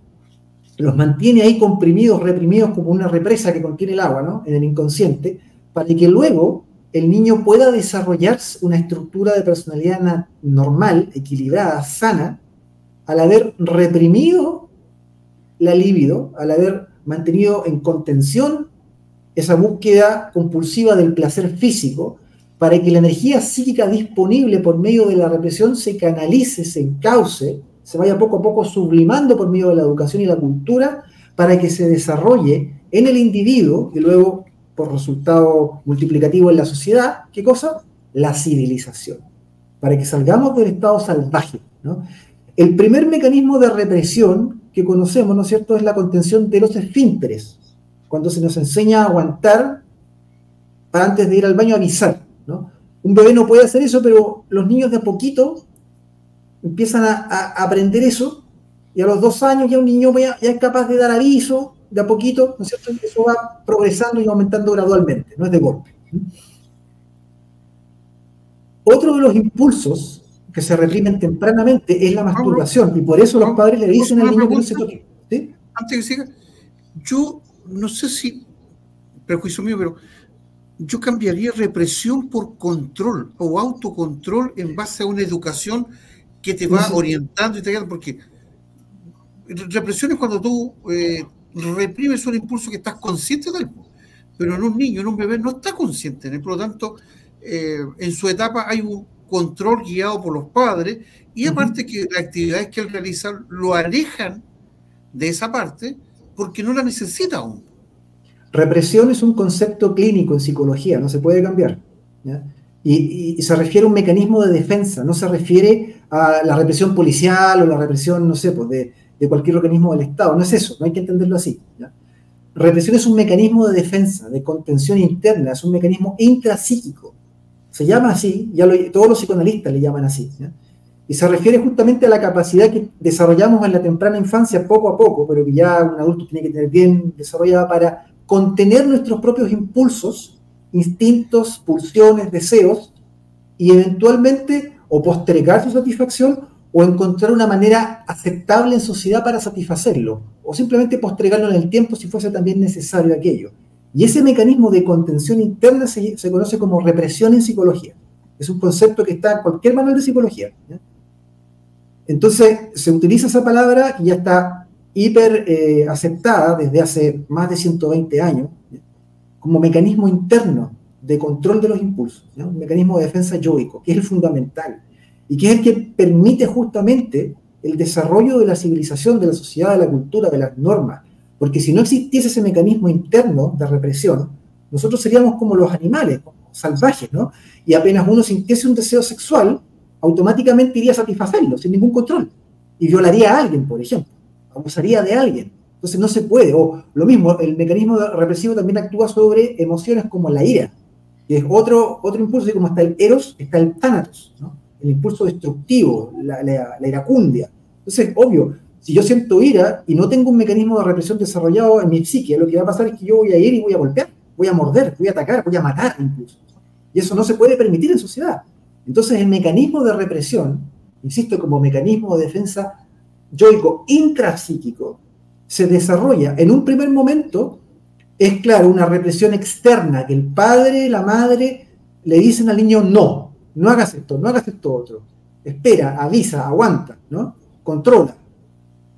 S4: los mantiene ahí comprimidos, reprimidos como una represa que contiene el agua, ¿no?, en el inconsciente, para que luego el niño pueda desarrollar una estructura de personalidad normal, equilibrada, sana, al haber reprimido la libido, al haber mantenido en contención esa búsqueda compulsiva del placer físico, para que la energía psíquica disponible por medio de la represión se canalice, se encauce, se vaya poco a poco sublimando por medio de la educación y la cultura, para que se desarrolle en el individuo, y luego, por resultado multiplicativo en la sociedad, ¿qué cosa? La civilización. Para que salgamos del estado salvaje, ¿no? El primer mecanismo de represión que conocemos, ¿no es cierto?, es la contención de los esfínteres, cuando se nos enseña a aguantar para antes de ir al baño avisar, ¿no? Un bebé no puede hacer eso, pero los niños de a poquito empiezan a aprender eso, y a los 2 años ya un niño ya es capaz de dar aviso de a poquito, ¿no es cierto? Eso va progresando y aumentando gradualmente, no es de golpe. Otro de los impulsos que se reprimen tempranamente es la masturbación, y por eso los padres le dicen al niño que no se toque. ¿Sí?
S3: Antes que siga, yo no sé si, prejuicio mío, pero yo cambiaría represión por control o autocontrol en base a una educación que te va orientando y te guiando, porque represión es cuando tú reprimes un impulso que estás consciente de él, pero en un niño, en un bebé, no está consciente, por lo tanto, en su etapa hay un control guiado por los padres, y aparte que las actividades que él realiza lo alejan de esa parte porque no la necesita aún.
S4: Represión es un concepto clínico en psicología, no se puede cambiar, ¿ya? Y se refiere a un mecanismo de defensa, no se refiere a la represión policial o la represión, no sé, pues de cualquier organismo del Estado, no es eso, no hay que entenderlo así, ¿ya? Represión es un mecanismo de defensa, de contención interna, es un mecanismo intrapsíquico, se llama así, todos los psicoanalistas le llaman así, ¿ya? Y se refiere justamente a la capacidad que desarrollamos en la temprana infancia poco a poco, pero que ya un adulto tiene que tener bien desarrollada para contener nuestros propios impulsos, instintos, pulsiones, deseos, y eventualmente o postergar su satisfacción o encontrar una manera aceptable en sociedad para satisfacerlo, o simplemente postergarlo en el tiempo si fuese también necesario aquello. Y ese mecanismo de contención interna se conoce como represión en psicología. Es un concepto que está en cualquier manual de psicología, ¿ya? Entonces se utiliza esa palabra y ya está hiper aceptada desde hace más de 120 años, ¿ya?, como mecanismo interno de control de los impulsos, ¿ya?, un mecanismo de defensa yoico, que es el fundamental y que es el que permite justamente el desarrollo de la civilización, de la sociedad, de la cultura, de las normas, porque si no existiese ese mecanismo interno de represión, nosotros seríamos como los animales, como salvajes, ¿no? Y apenas uno sintiese un deseo sexual, automáticamente iría a satisfacerlo, sin ningún control, y violaría a alguien, por ejemplo, abusaría de alguien. Entonces no se puede. O lo mismo, el mecanismo represivo también actúa sobre emociones como la ira, que es otro impulso, y como está el eros, está el thanatos, ¿no?, el impulso destructivo, la iracundia. Entonces, obvio, si yo siento ira y no tengo un mecanismo de represión desarrollado en mi psique, lo que va a pasar es que yo voy a ir y voy a golpear, voy a morder, voy a atacar, voy a matar incluso. Y eso no se puede permitir en sociedad. Entonces el mecanismo de represión, insisto, como mecanismo de defensa yoico intrapsíquico, se desarrolla en un primer momento es, claro, una represión externa, que el padre, la madre le dicen al niño, no, no hagas esto otro, espera, avisa, aguanta, ¿no? Controla.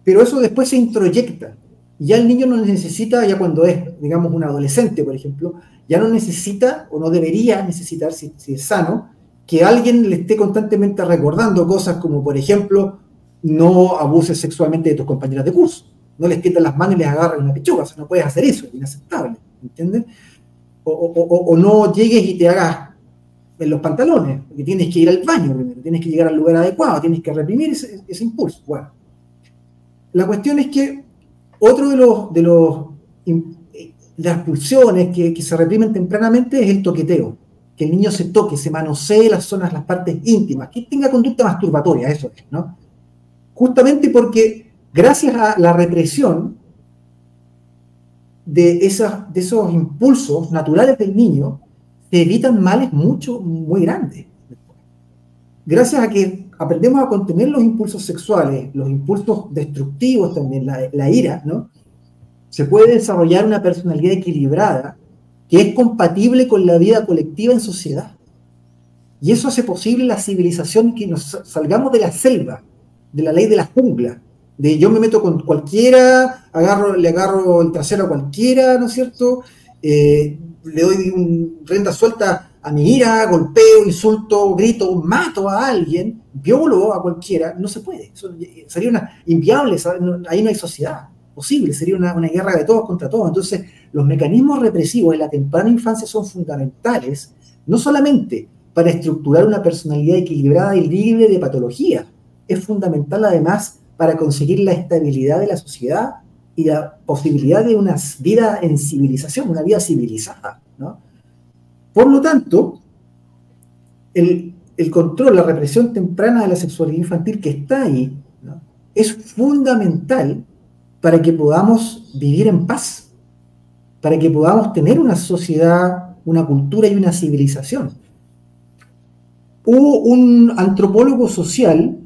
S4: Pero eso después se introyecta. Y ya el niño no necesita, ya cuando es, digamos, un adolescente, por ejemplo, ya no necesita, o no debería necesitar, si es sano, que alguien le esté constantemente recordando cosas como, por ejemplo, no abuses sexualmente de tus compañeras de curso. No les tiendas las manos y les agarras una pechuga. O sea, no puedes hacer eso, es inaceptable, ¿entiendes? O no llegues y te hagas en los pantalones, porque tienes que ir al baño primero, tienes que llegar al lugar adecuado, tienes que reprimir ese impulso. Bueno, la cuestión es que otro de las pulsiones que se reprimen tempranamente es el toqueteo, que el niño se toque, se manosee las zonas, las partes íntimas, que tenga conducta masturbatoria, eso es, ¿no? Justamente porque gracias a la represión de esos impulsos naturales del niño, se evitan males muy grandes. Gracias a que aprendemos a contener los impulsos sexuales, los impulsos destructivos también, la ira, ¿no? Se puede desarrollar una personalidad equilibrada que es compatible con la vida colectiva en sociedad. Y eso hace posible la civilización, que nos salgamos de la selva, de la ley de la jungla, de yo me meto con cualquiera, le agarro el trasero a cualquiera, ¿no es cierto? Le doy rienda suelta a mi ira, golpeo, insulto, grito, mato a alguien, violo a cualquiera. No se puede. Eso sería inviable, ahí no hay sociedad posible, sería una guerra de todos contra todos. Entonces, los mecanismos represivos en la temprana infancia son fundamentales, no solamente para estructurar una personalidad equilibrada y libre de patología, es fundamental además para conseguir la estabilidad de la sociedad y la posibilidad de una vida en civilización, una vida civilizada, ¿no? Por lo tanto, el control, la represión temprana de la sexualidad infantil que está ahí, ¿no?, es fundamental para que podamos vivir en paz, para que podamos tener una sociedad, una cultura y una civilización. Hubo un antropólogo social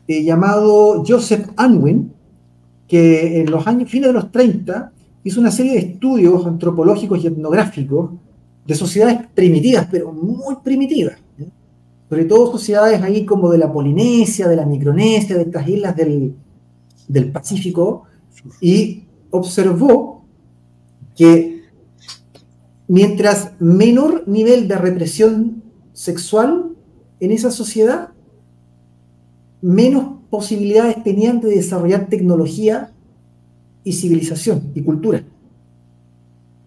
S4: llamado Joseph Unwin, que en los fines de los 30 hizo una serie de estudios antropológicos y etnográficos de sociedades primitivas, pero muy primitivas, ¿eh? Sobre todo sociedades ahí como de la Polinesia, de la Micronesia, de estas islas del Pacífico, y observó que mientras menor nivel de represión sexual en esa sociedad, menos posibilidades tenían de desarrollar tecnología y civilización y cultura.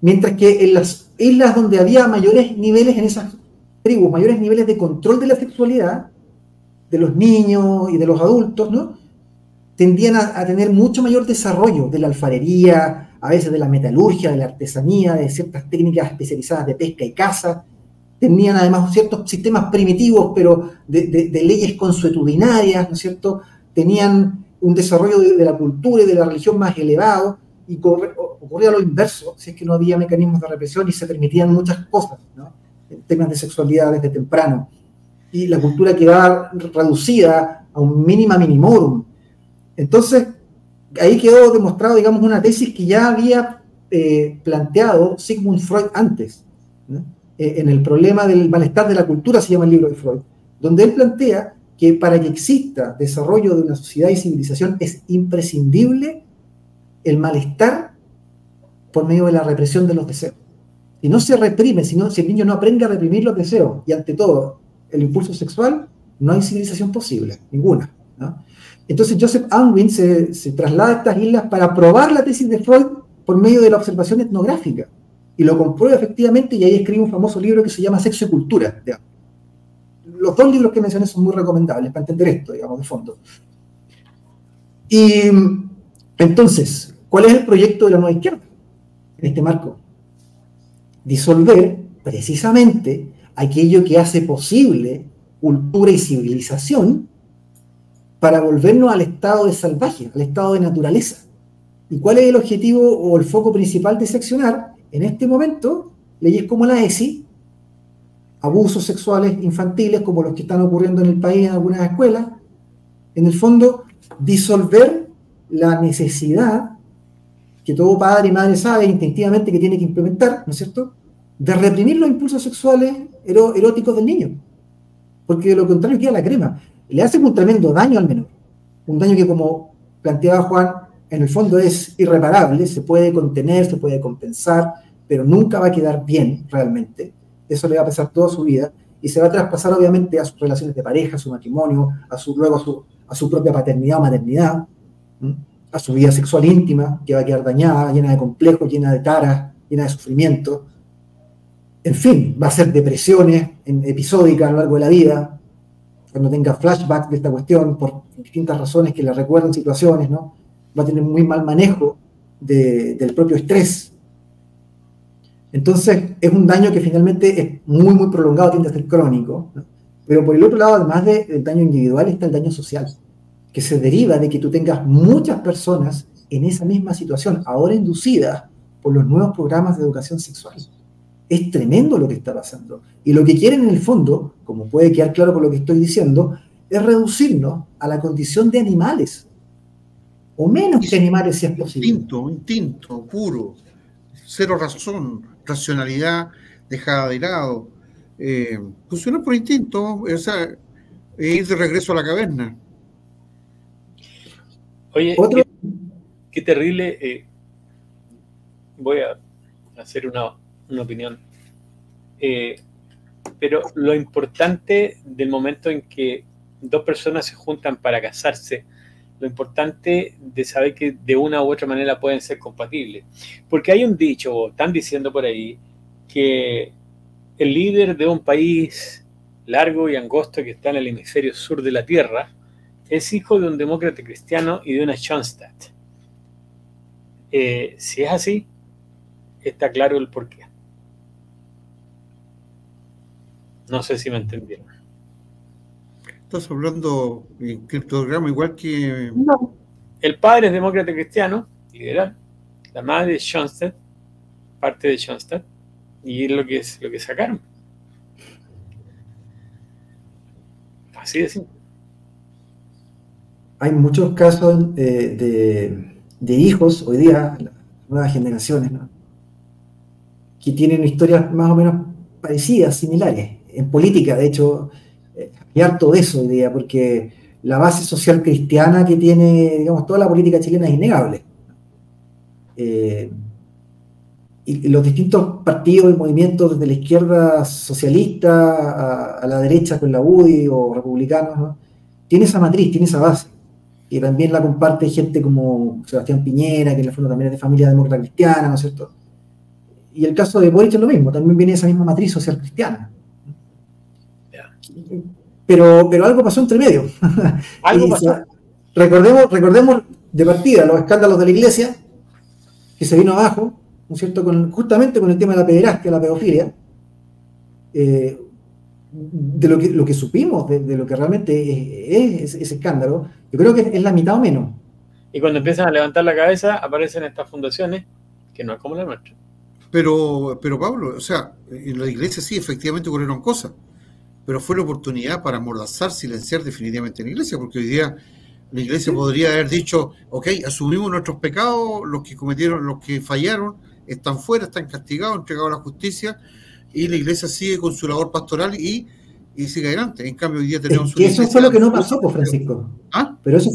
S4: Mientras que en las islas donde había mayores niveles, en esas tribus, mayores niveles de control de la sexualidad, de los niños y de los adultos, ¿no?, tendían a tener mucho mayor desarrollo de la alfarería, a veces de la metalurgia, de la artesanía, de ciertas técnicas especializadas de pesca y caza. Tenían además ciertos sistemas primitivos, pero de leyes consuetudinarias, ¿no es cierto? Tenían un desarrollo de la cultura y de la religión más elevado, y ocurría lo inverso, si es que no había mecanismos de represión y se permitían muchas cosas, ¿no?, en temas de sexualidad desde temprano. Y la cultura quedaba reducida a un mínima minimorum. Entonces, ahí quedó demostrado, digamos, una tesis que ya había planteado Sigmund Freud antes, ¿no? En el problema del malestar de la cultura, se llama el libro de Freud, donde él plantea que para que exista desarrollo de una sociedad y civilización es imprescindible el malestar por medio de la represión de los deseos. Si no se reprime, si el niño no aprende a reprimir los deseos, y ante todo el impulso sexual, no hay civilización posible, ninguna, ¿no? Entonces Joseph Unwin se traslada a estas islas para probar la tesis de Freud por medio de la observación etnográfica, y lo comprueba efectivamente, y ahí escribe un famoso libro que se llama Sexo y Cultura, digamos. Los dos libros que mencioné son muy recomendables para entender esto, digamos, de fondo. Y entonces, ¿cuál es el proyecto de la nueva izquierda en este marco? Disolver precisamente aquello que hace posible cultura y civilización para volvernos al estado de salvaje, al estado de naturaleza. ¿Y cuál es el objetivo o el foco principal de ese accionar? En este momento, leyes como la ESI, abusos sexuales infantiles como los que están ocurriendo en el país en algunas escuelas, en el fondo, disolver la necesidad que todo padre y madre sabe instintivamente que tiene que implementar, ¿no es cierto?, de reprimir los impulsos sexuales eróticos del niño. Porque de lo contrario queda la crema. Le hacen un tremendo daño al menor. Un daño que, como planteaba Juan, en el fondo es irreparable, se puede contener, se puede compensar, pero nunca va a quedar bien realmente. Eso le va a pasar toda su vida y se va a traspasar obviamente a sus relaciones de pareja, a su matrimonio, luego a su propia paternidad o maternidad, a su vida sexual íntima, que va a quedar dañada, llena de complejos, llena de taras, llena de sufrimiento. En fin, va a ser depresiones episódicas a lo largo de la vida, cuando tenga flashbacks de esta cuestión, por distintas razones que le recuerden situaciones, ¿no? Va a tener muy mal manejo del propio estrés. Entonces, es un daño que finalmente es muy, muy prolongado, tiende a ser crónico, ¿no? Pero por el otro lado, además del daño individual, está el daño social, que se deriva de que tú tengas muchas personas en esa misma situación, ahora inducidas por los nuevos programas de educación sexual. Es tremendo lo que está pasando. Y lo que quieren en el fondo, como puede quedar claro por lo que estoy diciendo, es reducirnos a la condición de animales. O menos que animales, si es posible.
S3: Instinto puro. Cero razón, racionalidad dejada de lado. Funciona por instinto, o sea, ir de regreso a la caverna.
S1: Oye, qué terrible. Voy a hacer una opinión. Pero lo importante del momento en que dos personas se juntan para casarse, lo importante de saber que de una u otra manera pueden ser compatibles. Porque hay un dicho, están diciendo por ahí, que el líder de un país largo y angosto que está en el hemisferio sur de la Tierra es hijo de un demócrata cristiano y de una Schoenstatt. Si es así, está claro el porqué. No sé si me entendieron.
S3: Estás hablando en criptograma igual que...
S1: No. El padre es demócrata cristiano, liberal. La madre es Schoenstatt, parte de Schoenstatt, y es lo que sacaron. Así de simple.
S4: Hay muchos casos de hijos hoy día, las nuevas generaciones, ¿no?, que tienen historias más o menos parecidas, similares. En política, de hecho, hay harto de eso hoy día, porque la base social cristiana que tiene, digamos, toda la política chilena es innegable. Y los distintos partidos y movimientos desde la izquierda socialista a la derecha con la UDI o republicanos, ¿no?, tiene esa matriz, tiene esa base. Y también la comparte gente como Sebastián Piñera, que en el fondo también es de familia demócrata cristiana, ¿no es cierto? Y el caso de Boric es lo mismo, también viene esa misma matriz social cristiana. Pero algo pasó entre medio.
S1: Algo pasó.
S4: Recordemos de partida los escándalos de la iglesia, que se vino abajo, ¿no es cierto?, justamente con el tema de la pederastia, la pedofilia, de lo que supimos, de lo que realmente es ese escándalo. Yo creo que es la mitad o menos.
S1: Y cuando empiezan a levantar la cabeza, aparecen estas fundaciones, que no es como la nuestra.
S3: Pero Pablo, o sea, en la iglesia sí, efectivamente ocurrieron cosas, pero fue la oportunidad para amordazar, silenciar definitivamente en la iglesia, porque hoy día la iglesia podría haber dicho, ok, asumimos nuestros pecados, los que cometieron, los que fallaron, están fuera, están castigados, entregados a la justicia, y la iglesia sigue con su labor pastoral y sigue adelante. En cambio, hoy día tenemos...
S4: que eso fue lo que no pasó, pues, Francisco.
S3: ¿Ah?
S4: Pero eso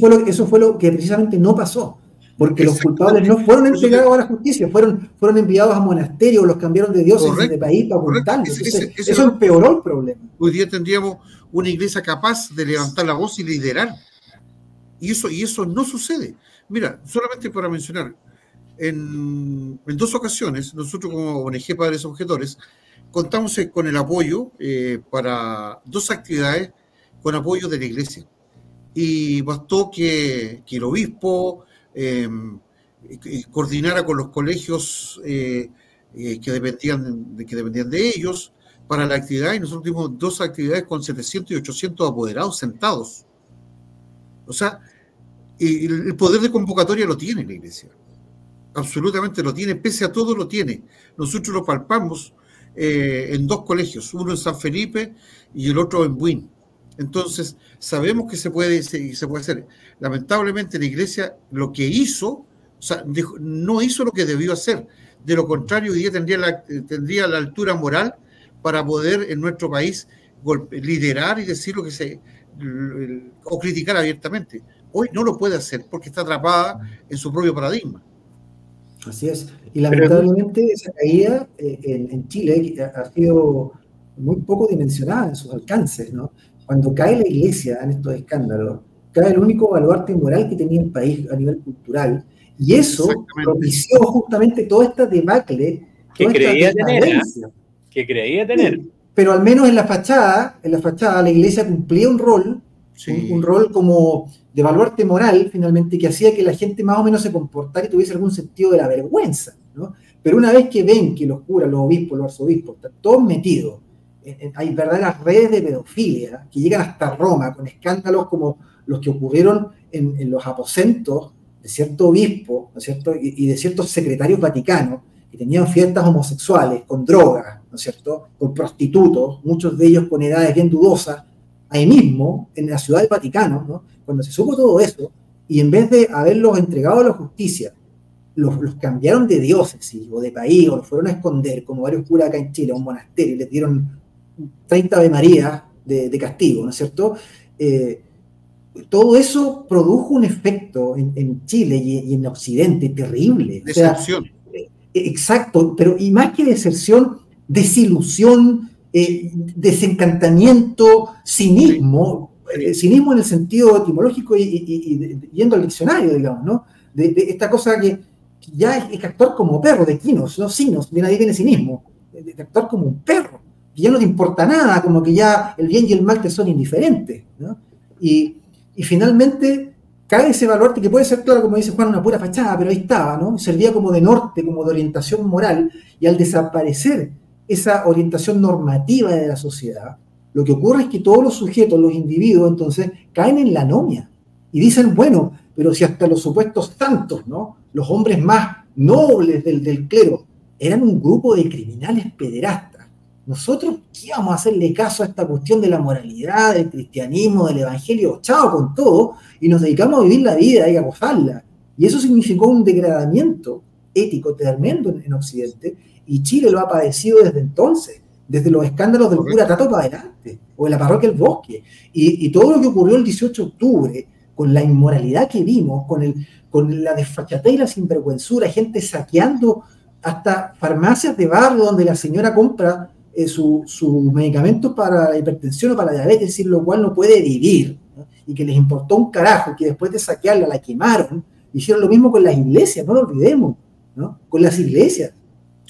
S4: fue lo que precisamente no pasó. Porque los culpables no fueron entregados a la justicia, fueron enviados a monasterios, los cambiaron de diócesis, de país para ocultarlos. Eso empeoró el problema.
S3: Hoy día tendríamos una iglesia capaz de levantar la voz y liderar. Y eso no sucede. Mira, solamente para mencionar, en 2 ocasiones, nosotros como ONG Padres Objetores, contamos con el apoyo para 2 actividades con apoyo de la iglesia. Y bastó que el obispo coordinara con los colegios que dependían de ellos para la actividad, y nosotros tuvimos 2 actividades con 700 y 800 apoderados sentados. O sea, el poder de convocatoria lo tiene la iglesia, absolutamente lo tiene, pese a todo lo tiene. Nosotros lo palpamos en 2 colegios, uno en San Felipe y el otro en Buin. Entonces, sabemos que se puede hacer. Lamentablemente la iglesia lo que hizo O sea, no hizo lo que debió hacer. De lo contrario, hoy día tendría la altura moral para poder en nuestro país liderar y decir lo que o criticar abiertamente. Hoy no lo puede hacer porque está atrapada en su propio paradigma.
S4: Así es. Y lamentablemente esa caída en Chile ha sido muy poco dimensionada en sus alcances, ¿no? Cuando cae la Iglesia en estos escándalos, cae el único baluarte moral que tenía el país a nivel cultural, y eso propició justamente toda esta debacle
S1: que creía tener.
S4: Sí, pero al menos en la fachada la Iglesia cumplía un rol, sí, un rol como de baluarte moral, finalmente, que hacía que la gente más o menos se comportara y tuviese algún sentido de la vergüenza, ¿no? Pero una vez que ven que los curas, los obispos, los arzobispos, están todos metidos, hay verdaderas redes de pedofilia que llegan hasta Roma, con escándalos como los que ocurrieron en los aposentos de cierto obispo, ¿no es cierto?, y de ciertos secretarios vaticanos, que tenían fiestas homosexuales, con drogas, ¿no es cierto?, con prostitutos, muchos de ellos con edades bien dudosas, ahí mismo, en la ciudad del Vaticano, ¿no? Cuando se supo todo eso, y en vez de haberlos entregado a la justicia, los cambiaron de diócesis o de país, o los fueron a esconder, como varios curas acá en Chile, a un monasterio, y les dieron 30 Ave María de castigo, ¿no es cierto? Todo eso produjo un efecto en Chile y en Occidente terrible.
S3: Deserción.
S4: O sea, exacto, pero y más que deserción, desilusión, desencantamiento, cinismo, sí. Cinismo en el sentido etimológico y yendo al diccionario, digamos, ¿no? De esta cosa que ya es actuar como perro, de quinos, no sinos, bien ahí viene cinismo, de actuar como un perro, que ya no te importa nada, como que ya el bien y el mal te son indiferentes, ¿no? Y finalmente cae ese baluarte que puede ser, claro, como dice Juan, una pura fachada, pero ahí estaba, ¿no? Servía como de norte, como de orientación moral, y al desaparecer esa orientación normativa de la sociedad, lo que ocurre es que todos los sujetos, los individuos, entonces, caen en la anomia y dicen, bueno, pero si hasta los supuestos santos, ¿no?, los hombres más nobles del clero, eran un grupo de criminales pederastas, nosotros, ¿qué íbamos a hacerle caso a esta cuestión de la moralidad, del cristianismo, del evangelio? Chao con todo, y nos dedicamos a vivir la vida y a gozarla. Y eso significó un degradamiento ético tremendo en Occidente, y Chile lo ha padecido desde entonces, desde los escándalos del cura Tato para adelante, o de la parroquia El Bosque, y todo lo que ocurrió el 18 de octubre, con la inmoralidad que vimos, con la desfachatez y la sinvergüenzura, gente saqueando hasta farmacias de barrio donde la señora compra sus medicamentos para la hipertensión o para la diabetes, sin lo cual no puede vivir, ¿no? Y que les importó un carajo, que después de saquearla la quemaron. Hicieron lo mismo con las iglesias, no lo olvidemos, ¿no? Con las iglesias,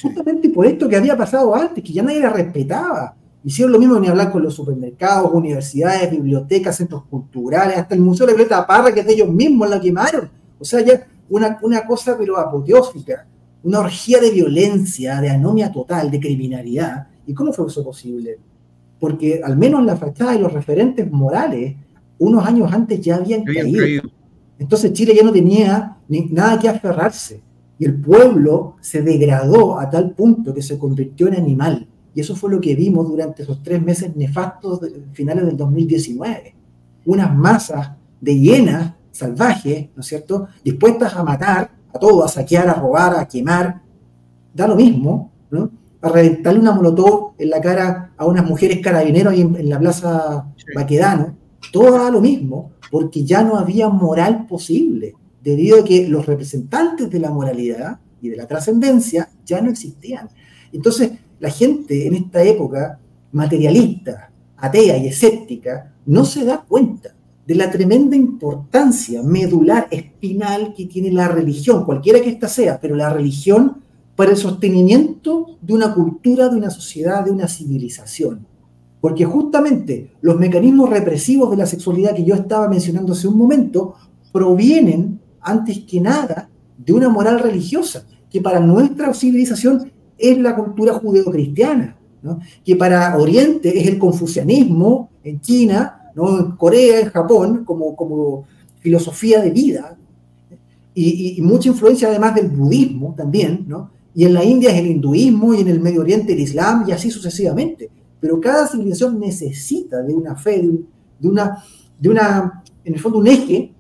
S4: justamente por esto que había pasado antes, que ya nadie la respetaba. Hicieron lo mismo, ni hablar con los supermercados, universidades, bibliotecas, centros culturales, hasta el Museo de la Violeta Parra, que es de ellos mismos, la quemaron. O sea, ya una cosa pero apoteósica, una orgía de violencia, de anomia total, de criminalidad. ¿Y cómo fue eso posible? Porque al menos la fachada y los referentes morales, unos años antes ya habían caído. Entonces Chile ya no tenía nada que aferrarse. Y el pueblo se degradó a tal punto que se convirtió en animal. Y eso fue lo que vimos durante esos 3 meses nefastos finales del 2019. Unas masas de hienas salvajes, ¿no es cierto?, dispuestas a matar a todo, a saquear, a robar, a quemar. Da lo mismo, ¿no?, a reventarle una molotov en la cara a unas mujeres carabineros ahí en la plaza Baquedano. Todo da lo mismo, porque ya no había moral posible, debido a que los representantes de la moralidad y de la trascendencia ya no existían. Entonces, la gente en esta época materialista, atea y escéptica no se da cuenta de la tremenda importancia medular, espinal que tiene la religión, cualquiera que ésta sea, pero la religión para el sostenimiento de una cultura, de una sociedad, de una civilización. Porque justamente los mecanismos represivos de la sexualidad que yo estaba mencionando hace un momento provienen, antes que nada, de una moral religiosa, que para nuestra civilización es la cultura judeocristiana, ¿no?, que para Oriente es el confucianismo, en China, ¿no?, en Corea, en Japón, como filosofía de vida, y mucha influencia además del budismo también, ¿no?, y en la India es el hinduismo, y en el Medio Oriente el Islam, y así sucesivamente. Pero cada civilización necesita de una fe, de una en el fondo un eje,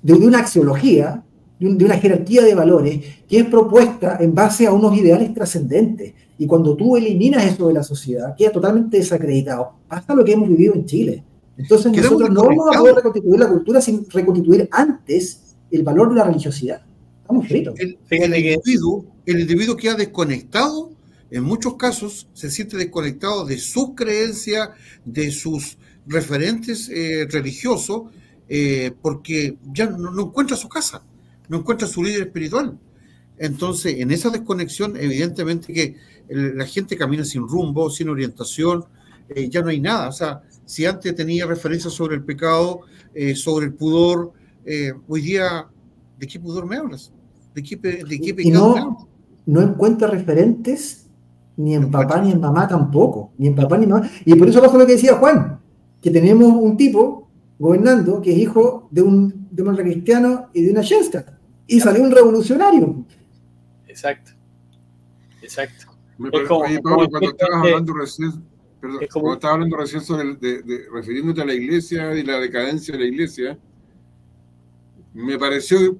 S4: de una axiología, de una jerarquía de valores que es propuesta en base a unos ideales trascendentes. Y cuando tú eliminas eso de la sociedad, queda totalmente desacreditado. Pasa lo que hemos vivido en Chile. Entonces
S3: Quedamos
S4: nosotros no vamos a poder
S3: desconectados.
S4: reconstituir la cultura sin reconstituir antes el valor de la religiosidad. Estamos fritos.
S3: El individuo queda desconectado, en muchos casos se siente desconectado de sus creencias, de sus referentes religiosos, porque ya no encuentra su casa, no encuentra su líder espiritual. Entonces, en esa desconexión, evidentemente que la gente camina sin rumbo, sin orientación, ya no hay nada. O sea, si antes tenía referencias sobre el pecado, sobre el pudor, hoy día, ¿de qué pudor me hablas? ¿De qué
S4: Y
S3: pecado me hablas?
S4: no encuentra referentes ni en
S3: No
S4: papá
S3: encuentra.
S4: ni en mamá tampoco, ni en papá ni en mamá. Y por eso pasa lo que decía Juan, que tenemos un tipo gobernando que es hijo de un demócrata cristiano y de una Shenska. Y salió un revolucionario.
S1: Exacto. Exacto.
S2: Oye, Pablo, cuando estabas hablando recién, perdón, cuando estabas hablando recién sobre refiriéndote a la iglesia y la decadencia de la iglesia, me pareció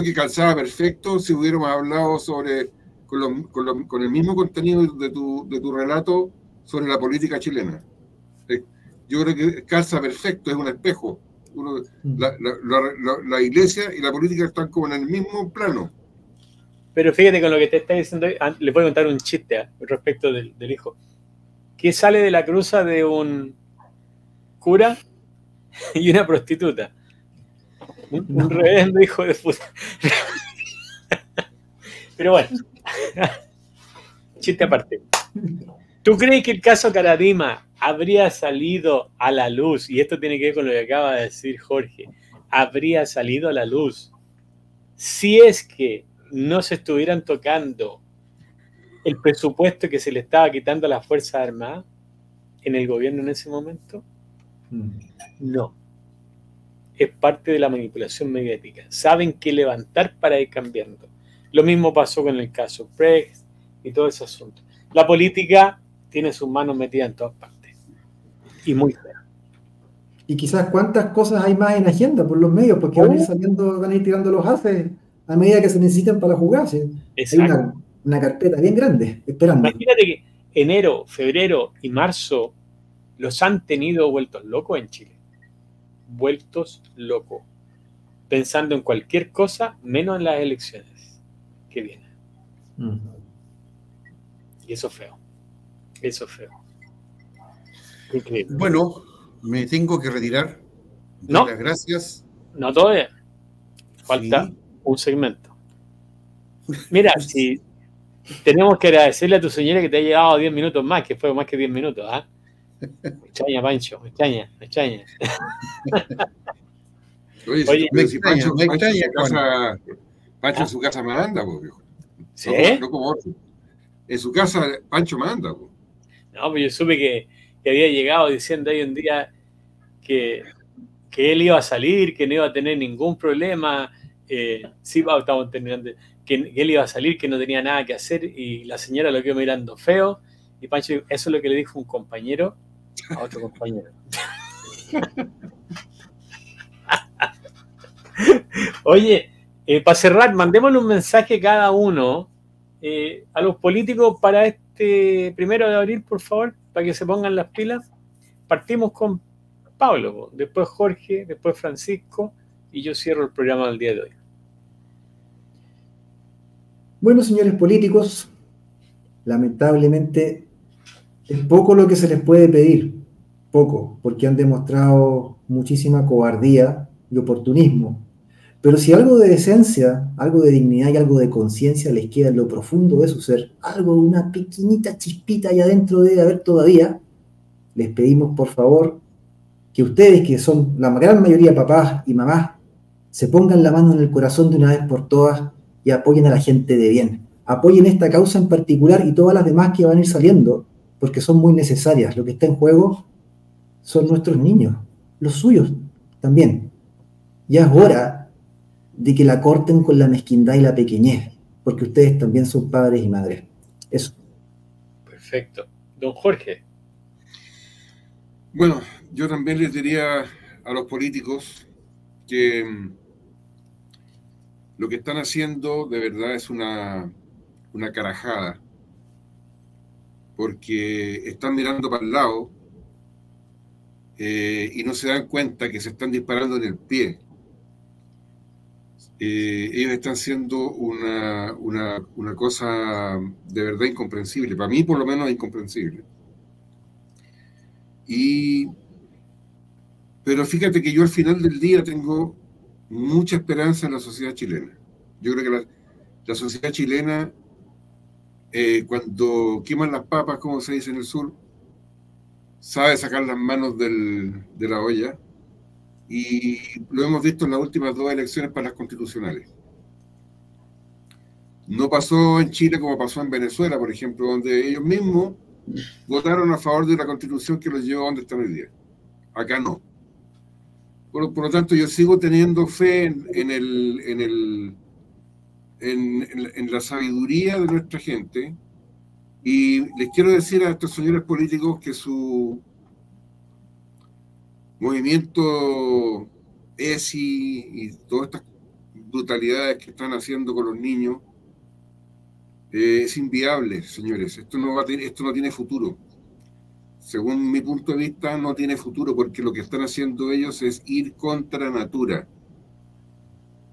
S2: que calzaba perfecto si hubiéramos hablado sobre con el mismo contenido de tu relato sobre la política chilena. Yo creo que calza perfecto, es un espejo. La iglesia y la política están como en el mismo plano.
S1: Pero fíjate con lo que te está diciendo, le voy a contar un chiste respecto del hijo. Que sale de la cruza de un cura y una prostituta. Un reverendo hijo de puta. Pero bueno, chiste aparte. ¿Tú crees que el caso Caradima habría salido a la luz? Y esto tiene que ver con lo que acaba de decir Jorge. Habría salido a la luz si es que no se estuvieran tocando el presupuesto que se le estaba quitando a las Fuerzas Armadas en el gobierno en ese momento. No. Es parte de la manipulación mediática. Saben qué levantar para ir cambiando. Lo mismo pasó con el caso Prex y todo ese asunto. La política tiene sus manos metidas en todas partes. Y muy fea.
S4: Y quizás cuántas cosas hay más en agenda por los medios, porque van a ir saliendo, van a ir tirando los haces a medida que se necesitan para jugarse.
S1: Exacto.
S4: Hay una carpeta bien grande esperando.
S1: Imagínate que enero, febrero y marzo los han tenido vueltos locos en Chile. Vueltos locos. Pensando en cualquier cosa menos en las elecciones que vienen. Y eso es feo. Eso es feo. Increíble.
S3: Bueno, me tengo que retirar.
S1: No.
S3: Las gracias.
S1: No todavía. Falta
S3: Sí.
S1: un segmento. Mira, si tenemos que agradecerle a tu señora que te ha llegado 10 minutos más, que fue más que 10 minutos, ¿ah? Me extraña, Pancho, me extraña.
S2: Oye,
S3: me
S2: si
S3: extraña,
S2: Pancho en su casa manda, pues,
S1: ¿Sí?
S2: No como otro. En su casa Pancho manda, pues.
S1: No, pues yo supe que había llegado diciendo ahí un día que él iba a salir, que no iba a tener ningún problema. Sí, estamos terminando. Que él iba a salir, que no tenía nada que hacer, y la señora lo quedó mirando feo. Y Pancho, eso es lo que le dijo un compañero a otro compañero. Oye, para cerrar, mandémosle un mensaje cada uno a los políticos para este 1 de abril, por favor, para que se pongan las pilas. Partimos con Pablo, después Jorge, después Francisco, y yo cierro el programa del día de hoy.
S4: Bueno, señores políticos, lamentablemente es poco lo que se les puede pedir, poco, porque han demostrado muchísima cobardía y oportunismo. Pero si algo de decencia, algo de dignidad y algo de conciencia les queda en lo profundo de su ser, algo de una pequeñita chispita allá adentro debe haber todavía, les pedimos por favor que ustedes, que son la gran mayoría papás y mamás, se pongan la mano en el corazón de una vez por todas y apoyen a la gente de bien. Apoyen esta causa en particular y todas las demás que van a ir saliendo, porque son muy necesarias. Lo que está en juego son nuestros niños, los suyos también. Ya es hora de que la corten con la mezquindad y la pequeñez, porque ustedes también son padres y madres. Eso.
S1: Perfecto. Don Jorge.
S2: Bueno, yo también les diría a los políticos que lo que están haciendo de verdad es una carajada, porque están mirando para el lado y no se dan cuenta que se están disparando en el pie. Ellos están haciendo una cosa de verdad incomprensible, para mí por lo menos incomprensible. Pero fíjate que yo al final del día tengo mucha esperanza en la sociedad chilena. Yo creo que la sociedad chilena, cuando queman las papas, como se dice en el sur, sabe sacar las manos de la olla, y lo hemos visto en las últimas 2 elecciones para las constitucionales. No pasó en Chile como pasó en Venezuela, por ejemplo, donde ellos mismos votaron a favor de la constitución que los llevó a donde están hoy día. Acá no. Por lo tanto, yo sigo teniendo fe en la sabiduría de nuestra gente, y les quiero decir a estos señores políticos que su movimiento ESI y todas estas brutalidades que están haciendo con los niños es inviable, señores. Esto no tiene futuro. Según mi punto de vista, no tiene futuro, porque lo que están haciendo ellos es ir contra natura,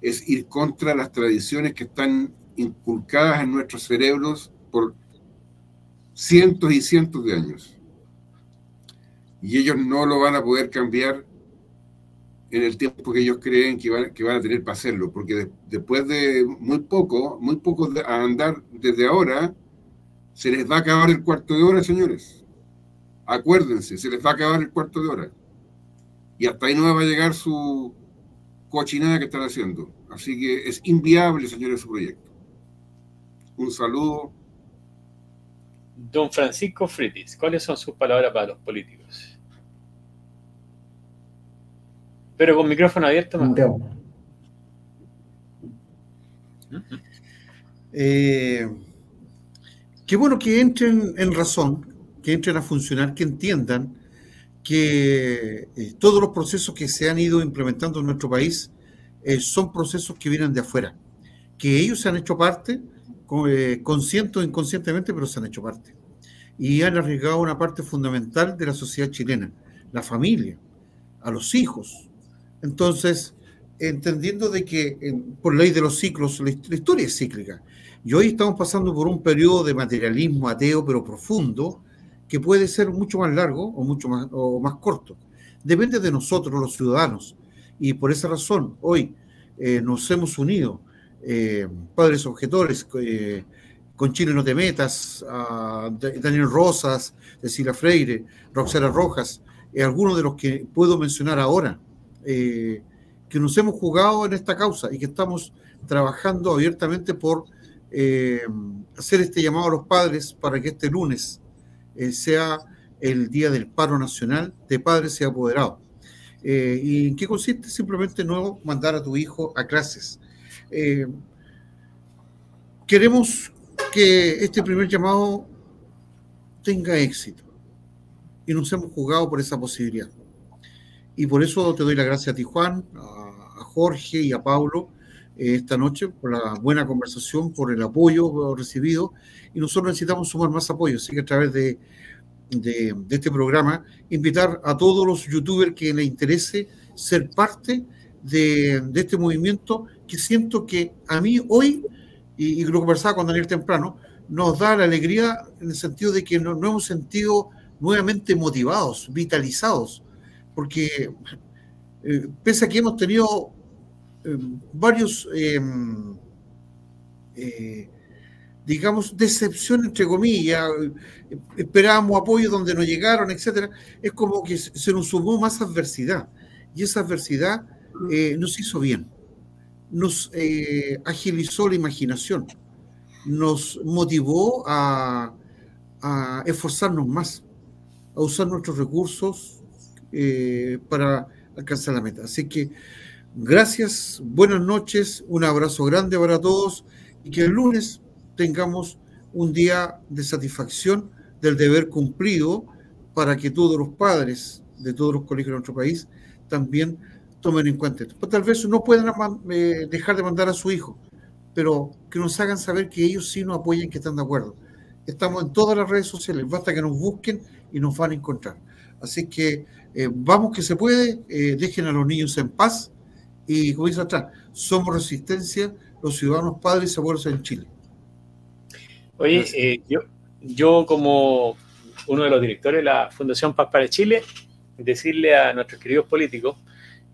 S2: es ir contra las tradiciones que están inculcadas en nuestros cerebros por cientos y cientos de años. Y ellos no lo van a poder cambiar en el tiempo que ellos creen que van a tener para hacerlo, porque después de muy poco a andar desde ahora, se les va a acabar el cuarto de hora, señores. Acuérdense, se les va a acabar el cuarto de hora. Y hasta ahí no va a llegar su cochinada que están haciendo. Así que es inviable, señores, su proyecto. Un saludo.
S1: Don Francisco Fritis, ¿cuáles son sus palabras para los políticos? Pero con micrófono abierto.
S3: Qué bueno que entren en razón, que entren a funcionar, que entiendan que todos los procesos que se han ido implementando en nuestro país son procesos que vienen de afuera, que ellos se han hecho parte, consciente o inconscientemente, pero se han hecho parte. Y han arriesgado una parte fundamental de la sociedad chilena, la familia, a los hijos. Entonces, entendiendo de que por ley de los ciclos, la historia es cíclica. Y hoy estamos pasando por un periodo de materialismo ateo, pero profundo, que puede ser mucho más largo o más corto. Depende de nosotros, los ciudadanos. Y por esa razón, hoy nos hemos unido, padres objetores, con Chile no te metas, Daniel Rosas, Cecilia Freire, Roxana Rojas, algunos de los que puedo mencionar ahora, que nos hemos jugado en esta causa y que estamos trabajando abiertamente por hacer este llamado a los padres para que este lunes sea el día del paro nacional de padres y apoderados. ¿Y en qué consiste? Simplemente no mandar a tu hijo a clases. Queremos que este primer llamado tenga éxito y nos hemos jugado por esa posibilidad. Y por eso te doy las gracias a ti, Juan, a Jorge y a Pablo esta noche por la buena conversación, por el apoyo recibido, y nosotros necesitamos sumar más apoyo, así que a través de este programa invitar a todos los youtubers que les interese ser parte de este movimiento, que siento que a mí hoy, y lo conversaba con Daniel temprano, nos da la alegría en el sentido de que nos hemos sentido nuevamente motivados, vitalizados, porque pese a que hemos tenido varios, digamos, decepción, entre comillas, esperábamos apoyo donde no llegaron, etcétera, es como que se nos sumó más adversidad, y esa adversidad nos hizo bien, nos agilizó la imaginación, nos motivó a esforzarnos más, a usar nuestros recursos para alcanzar la meta. Así que gracias, buenas noches, un abrazo grande para todos, y que el lunes tengamos un día de satisfacción del deber cumplido, para que todos los padres de todos los colegios de nuestro país también tomen en cuenta esto. Pues tal vez no puedan dejar de mandar a su hijo, pero que nos hagan saber que ellos sí nos apoyan, que están de acuerdo. Estamos en todas las redes sociales, basta que nos busquen y nos van a encontrar. Así que vamos que se puede, dejen a los niños en paz y, como dice atrás, somos resistencia, los ciudadanos padres y abuelos en Chile.
S1: Oye, yo como uno de los directores de la Fundación Paz para Chile, decirle a nuestros queridos políticos,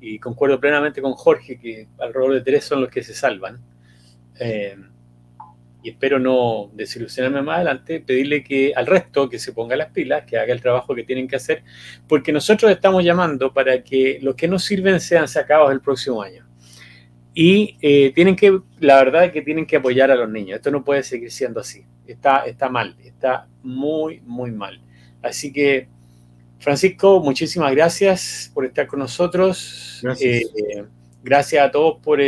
S1: y concuerdo plenamente con Jorge, que alrededor de 3 son los que se salvan, y espero no desilusionarme más adelante, pedirle que al resto que se ponga las pilas, que haga el trabajo que tienen que hacer, porque nosotros estamos llamando para que los que no sirven sean sacados el próximo año. Y la verdad es que tienen que apoyar a los niños. Esto no puede seguir siendo así. Está mal, está muy, muy mal. Así que, Francisco, muchísimas gracias por estar con nosotros.
S3: Gracias.
S1: Gracias a todos por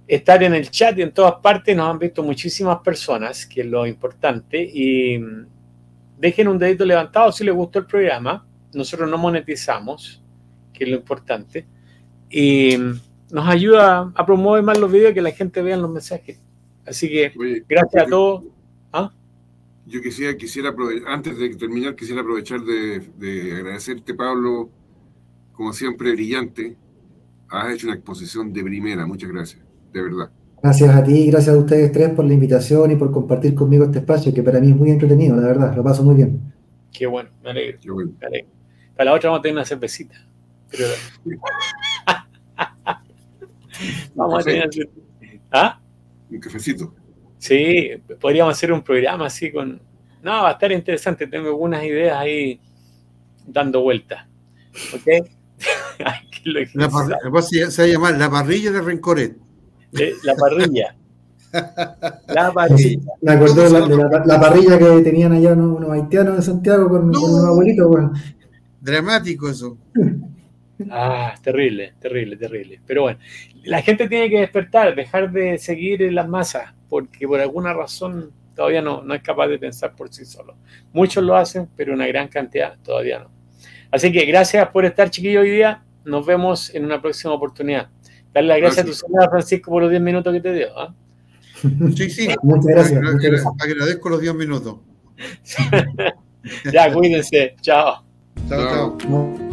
S1: estar en el chat y en todas partes. Nos han visto muchísimas personas, que es lo importante. Y dejen un dedito levantado si les gustó el programa. Nosotros no monetizamos, que es lo importante. Y nos ayuda a promover más los videos, que la gente vea los mensajes. Así que,
S2: Oye,
S1: gracias a todos. ¿Ah?
S2: Yo quisiera aprovechar, antes de terminar, quisiera aprovechar de agradecerte, Pablo, como siempre, brillante. Has hecho una exposición de primera, muchas gracias, de verdad.
S4: Gracias a ti y gracias a ustedes tres por la invitación y por compartir conmigo este espacio, que para mí es muy entretenido, la verdad, lo paso muy bien.
S1: Qué bueno, me alegro.
S2: Qué bueno.
S1: Me alegro. Para la otra vamos a tener una cervecita. Pero... vamos a tener... ¿Ah?
S2: Un cafecito.
S1: Sí, podríamos hacer un programa así con... No, va a estar interesante. Tengo algunas ideas ahí dando vueltas. ¿Ok?
S3: Se va a llamar La Parrilla de Rencoret.
S1: La parrilla. La parrilla.
S4: Me acordé de la parrilla que tenían allá unos haitianos de Santiago con unos abuelitos. Bueno.
S3: Dramático eso.
S1: Terrible, terrible, terrible. Pero bueno, la gente tiene que despertar, dejar de seguir en las masas, porque por alguna razón todavía no es capaz de pensar por sí solo. Muchos lo hacen, pero una gran cantidad todavía no. Así que gracias por estar, chiquillos, hoy día. Nos vemos en una próxima oportunidad. Darle las gracias a tu señora, Francisco, por los 10 minutos que te dio.
S3: Sí.
S4: Muchas gracias.
S3: Agradezco los 10 minutos.
S1: Ya, cuídense. Chao.
S3: Chao.